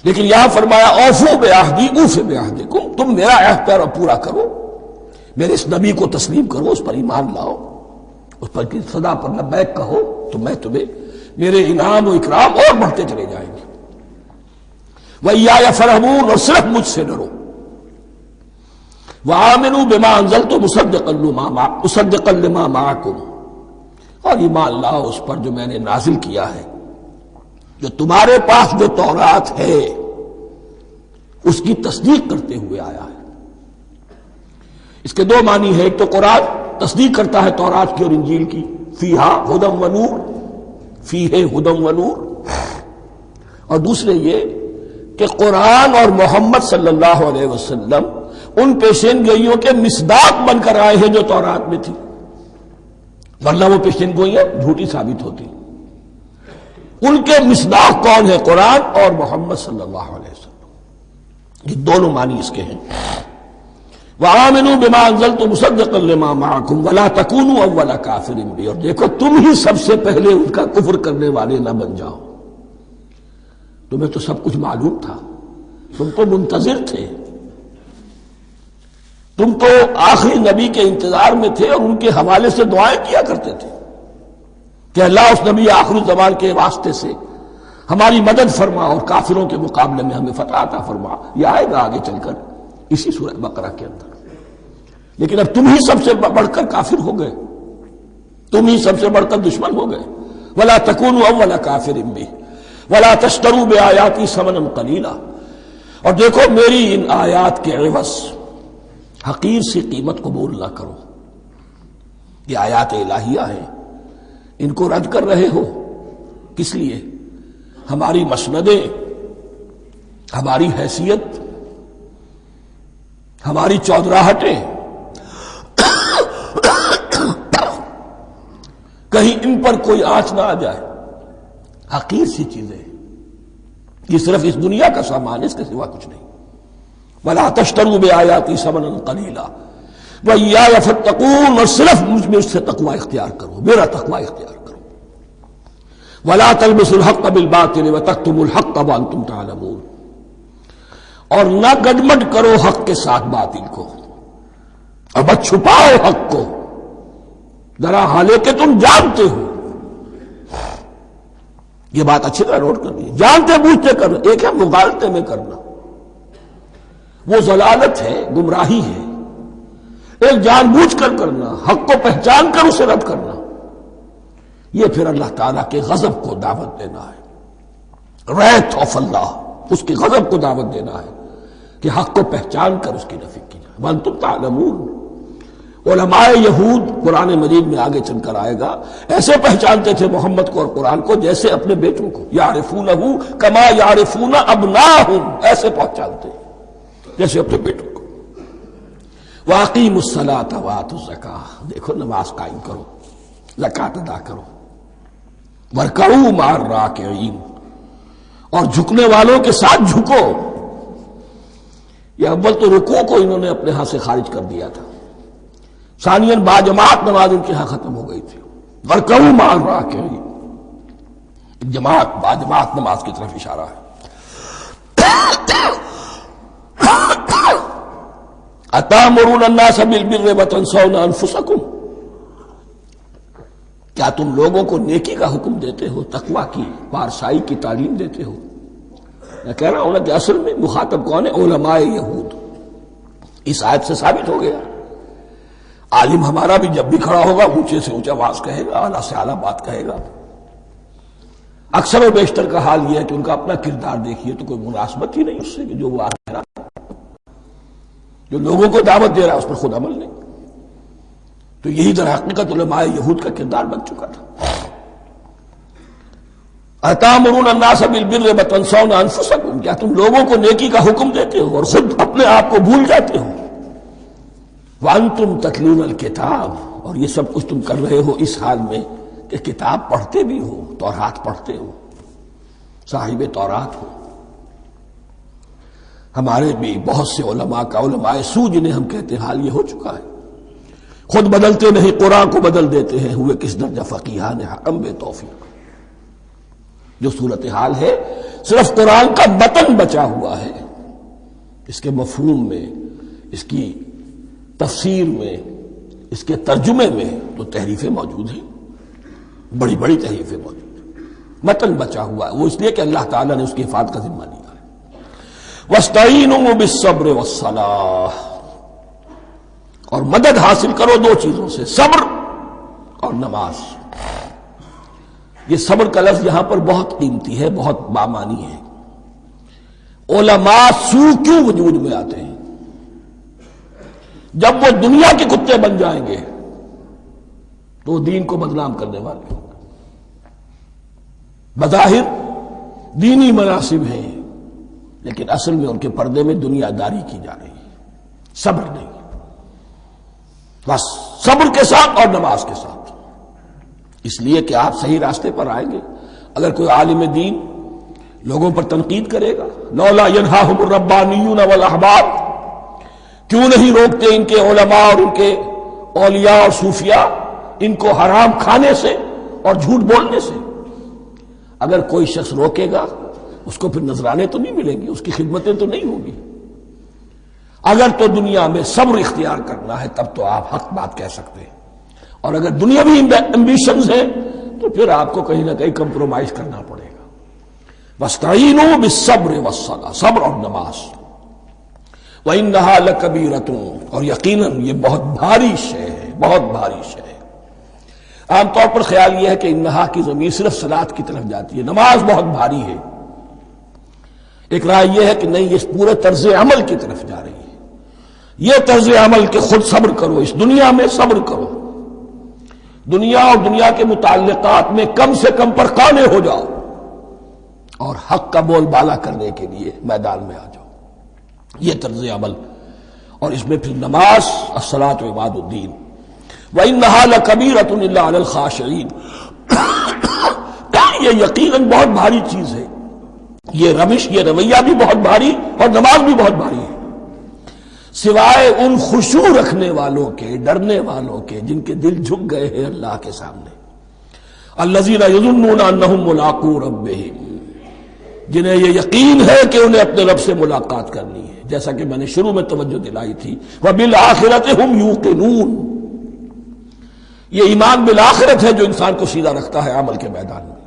لیکن یہاں فرمایا اوفوا بعہدی اوف بعہدکم، تم میرا عہد پورا کرو، میرے اس نبی کو تسلیم کرو، اس پر ایمان لاؤ، اس پر کی صدا پر لبیک کہو، تو میں تمہیں میرے انعام و اکرام اور بڑھتے چلے جائیں گے. وَإِيَّايَ فَارْهَبُونَ، اور صرف مجھ سے ڈرو. وَآمِنُوا بِمَا أَنزَلْتُ مُصَدِّقًا لِمَا مَعَكُمْ، اور ایمان لاؤ اس پر جو میں نے نازل کیا ہے، جو تمہارے پاس جو تورات ہے اس کی تصدیق کرتے ہوئے آیا ہے. اس کے دو معنی ہے، ایک تو قرآن تصدیق کرتا ہے تورات کی اور انجیل کی، فیہا ھدی و نور، فیہ ھدی و نور، اور دوسرے یہ کہ قرآن اور محمد صلی اللہ علیہ وسلم ان پیشین گوئیوں کے مصداق بن کر آئے ہیں جو تورات میں تھی، ورنہ وہ پیشین گوئیاں جھوٹی ثابت ہوتی. ان کے مصداق کون ہے؟ قرآن اور محمد صلی اللہ علیہ وسلم. یہ دونوں معنی اس کے ہیں. وَآمِنُوا بِمَا أَنزَلْتُ مُصَدِّقًا لِمَا مَعَكُمْ وَلَا تَكُونُوا أَوَّلَ كَافِرٍ بِهِ، اور دیکھو تم ہی سب سے پہلے ان کا کفر کرنے والے نہ بن جاؤ. تمہیں تو سب کچھ معلوم تھا، تم تو منتظر تھے، تم تو آخری نبی کے انتظار میں تھے اور ان کے حوالے سے دعائیں کیا کرتے تھے کہ اللہ اس نبی آخر الزمان کے واسطے سے ہماری مدد فرما اور کافروں کے مقابلے میں ہمیں فتح عطا فرما. یہ آئے گا آگے چل کر اسی سورہ بقرہ کے اندر. لیکن اب تم ہی سب سے بڑھ کر کافر ہو گئے، تم ہی سب سے بڑھ کر دشمن ہو گئے. وَلَا تَكُونُوا أَوَّلَ كَافِرٍ بِهِ وَلَا تَشْتَرُوا بِآيَاتِي ثَمَنًا قَلِيلًا، اور دیکھو میری ان آیات کے عوض حقیر سی قیمت قبول نہ کرو. یہ آیات الہیہ ہیں، ان کو رد کر رہے ہو کس لیے؟ ہماری مسندیں، ہماری حیثیت، ہماری چودراہٹیں، کہیں ان پر کوئی آنچ نہ آ جائے. حقیر سی چیزیں، یہ صرف اس دنیا کا سامان، اس کے سوا کچھ نہیں. وَلَا تَشْتَرُوا بِآيَاتِي ثَمَنًا قَلِيلًا وَإِيَّايَ فَاتَّقُونِ، اور صرف مجھ میں سے تقوی اختیار کرو، میرا تقوی اختیار کرو. وَلَا تَلْبِسُوا الْحَقَّ بِالْبَاطِلِ وَتَكْتُمُوا الْحَقَّ وَأَنْتُمْ تَعْلَمُونَ، اور نہ گڈمڈ کرو حق کے ساتھ باطل کو، اور مت چھپاؤ حق کو، ذرا حالے کہ تم جانتے ہو. یہ بات اچھی طرح نوٹ کرنی ہے. جانتے بوجھتے کرنا، ایک ہے مغالطے میں کرنا، وہ ضلالت ہے، گمراہی ہے. ایک جان بوجھ کر کرنا، حق کو پہچان کر اسے رد کرنا، یہ پھر اللہ تعالیٰ کے غضب کو دعوت دینا ہے. ریت آف اللہ، اس کی غضب کو دعوت دینا ہے کہ حق کو پہچان کر اس کی نفی کی جائے. وانتم تعلمون. علماء یہود قرآن مجید میں آگے چل کر آئے گا ایسے پہچانتے تھے محمد کو اور قرآن کو جیسے اپنے بیٹوں کو، یعرفونہ کما یعرفون ابناہم، ایسے پہچانتے جیسے اپنے بیٹوں کو. واقیموا الصلاۃ وآتوا الزکاۃ، دیکھو نماز قائم کرو، زکوٰۃ ادا کرو. وارکعوا مع الراکعین، اور جھکنے والوں کے ساتھ جھکو. یہ اول تو رکوع کو انہوں نے اپنے ہاں سے خارج کر دیا تھا، ثانیاً باجماعت نماز ان کے ہاں ختم ہو گئی تھی. وارکعوا مع الراکعین، جماعت باجماعت نماز کی طرف اشارہ ہے. اتامرون الناس بالبر وتنسون انفسکم، کیا تم لوگوں کو نیکی کا حکم دیتے ہو، تقویٰ کی، پارسائی کی تعلیم دیتے ہو؟ میں کہہ رہا ہوں نا کہ اصل میں مخاطب کون ہے؟ علماء یہود. اس آیت سے ثابت ہو گیا عالم ہمارا بھی جب بھی کھڑا ہوگا اونچے سے اونچا آواز کہے گا، اعلیٰ سے اعلیٰ بات کہے گا. اکثر و بیشتر کا حال یہ ہے کہ ان کا اپنا کردار دیکھیے تو کوئی مناسبت ہی نہیں اس سے کہ جو وہ کہہ رہا، جو لوگوں کو دعوت دے رہا ہے اس پر خود عمل نہیں. تو یہی در حقیقت علماء یہود کا کردار بن چکا تھا. اتامرون الناس بالبر وتنسون انفسکم، کیا تم لوگوں کو نیکی کا حکم دیتے ہو اور خود اپنے آپ کو بھول جاتے ہو؟ وانتم تتلون الکتاب، اور یہ سب کچھ تم کر رہے ہو اس حال میں کہ کتاب پڑھتے بھی ہو، تورات پڑھتے ہو، صاحب تورات ہو. ہمارے بھی بہت سے علماء کا، علماء سو جنہیں ہم کہتے ہیں، حال یہ ہو چکا ہے. خود بدلتے نہیں، قرآن کو بدل دیتے ہیں. ہوئے کس درجہ فقیہان حکم بے توفیق. جو صورتحال ہے صرف قرآن کا متن بچا ہوا ہے، اس کے مفہوم میں، اس کی تفسیر میں، اس کے ترجمے میں تو تحریفیں موجود ہیں، بڑی بڑی تحریفیں موجود ہیں. متن بچا ہوا ہے، وہ اس لیے کہ اللہ تعالیٰ نے اس کی حفاظت کا ذمہ لیا ہے. وَاسْتَعِینُوا بِالصَّبْرِ وَالصَّلَاةِ، اور مدد حاصل کرو دو چیزوں سے، صبر اور نماز. یہ صبر کا لفظ یہاں پر بہت قیمتی ہے، بہت بامانی ہے. علماء سو کیوں وجود میں آتے ہیں؟ جب وہ دنیا کے کتے بن جائیں گے تو دین کو بدنام کرنے والے ہوں گے. بظاہر دینی مناسب ہیں لیکن اصل میں ان کے پردے میں دنیا داری کی جا رہی ہے، صبر نہیں. بس صبر کے ساتھ اور نماز کے ساتھ، اس لیے کہ آپ صحیح راستے پر آئیں گے. اگر کوئی عالم دین لوگوں پر تنقید کرے گا، لولا ینہاہم الربانیون والاحبار، کیوں نہیں روکتے ان کے علماء اور ان کے اولیاء اور صوفیاء ان کو حرام کھانے سے اور جھوٹ بولنے سے؟ اگر کوئی شخص روکے گا اس کو پھر نذرانے تو نہیں ملیں گے، اس کی خدمتیں تو نہیں ہوں گی. اگر تو دنیا میں صبر اختیار کرنا ہے تب تو آپ حق بات کہہ سکتے ہیں، اور اگر دنیاوی ایمبیشنز ہیں تو پھر آپ کو کہیں نہ کہیں کمپرومائز کرنا پڑے گا. وَاسْتَعِینُوا بِالصَّبْرِ وَالصَّلَاةِ، صبر اور نماز. وَإِنَّهَا لَكَبِیرَةٌ، اور یقیناً یہ بہت بھاری شے ہے، بہت بھاری شے ہے. عام طور پر خیال یہ ہے کہ انہا کی ضمیر صرف صلاۃ کی طرف جاتی ہے، نماز بہت بھاری ہے. ایک رائے یہ ہے کہ نہیں، یہ پورے طرز عمل کی طرف جا رہی ہے. یہ طرز عمل کہ خود صبر کرو، اس دنیا میں صبر کرو، دنیا اور دنیا کے متعلقات میں کم سے کم پر قانے ہو جاؤ اور حق کا بول بالا کرنے کے لیے میدان میں آ جاؤ. یہ طرز عمل، اور اس میں پھر نماز، الصلاۃ عماد الدین. وَإِنَّهَا لَكَبِیرَةٌ إِلَّا عَلَى الْخَاشِعِینَ، یہ یقیناً بہت بھاری چیز ہے. یہ روش، یہ رویہ بھی بہت بھاری اور نماز بھی بہت بھاری ہے، سوائے ان خشوع رکھنے والوں کے، ڈرنے والوں کے، جن کے دل جھک گئے ہیں اللہ کے سامنے. الذین یظنون انہم ملاقو ربہم، جنہیں یہ یقین ہے کہ انہیں اپنے رب سے ملاقات کرنی ہے، جیسا کہ میں نے شروع میں توجہ دلائی تھی. وبالآخرۃ ہم یوقنون، یہ ایمان بالآخرت ہے جو انسان کو سیدھا رکھتا ہے عمل کے میدان میں.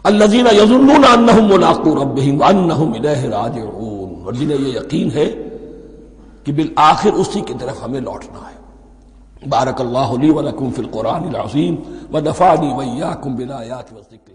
الذین یظنون انہم ملاقو ربہم وانہم الیہ راجعون، اور جنہیں یہ یقین ہے کہ بالآخر اسی کی طرف ہمیں لوٹنا ہے. بارک اللہ لی ولکم فی القرآن العظیم ونفعنی وإیاکم بالآیات والذکر.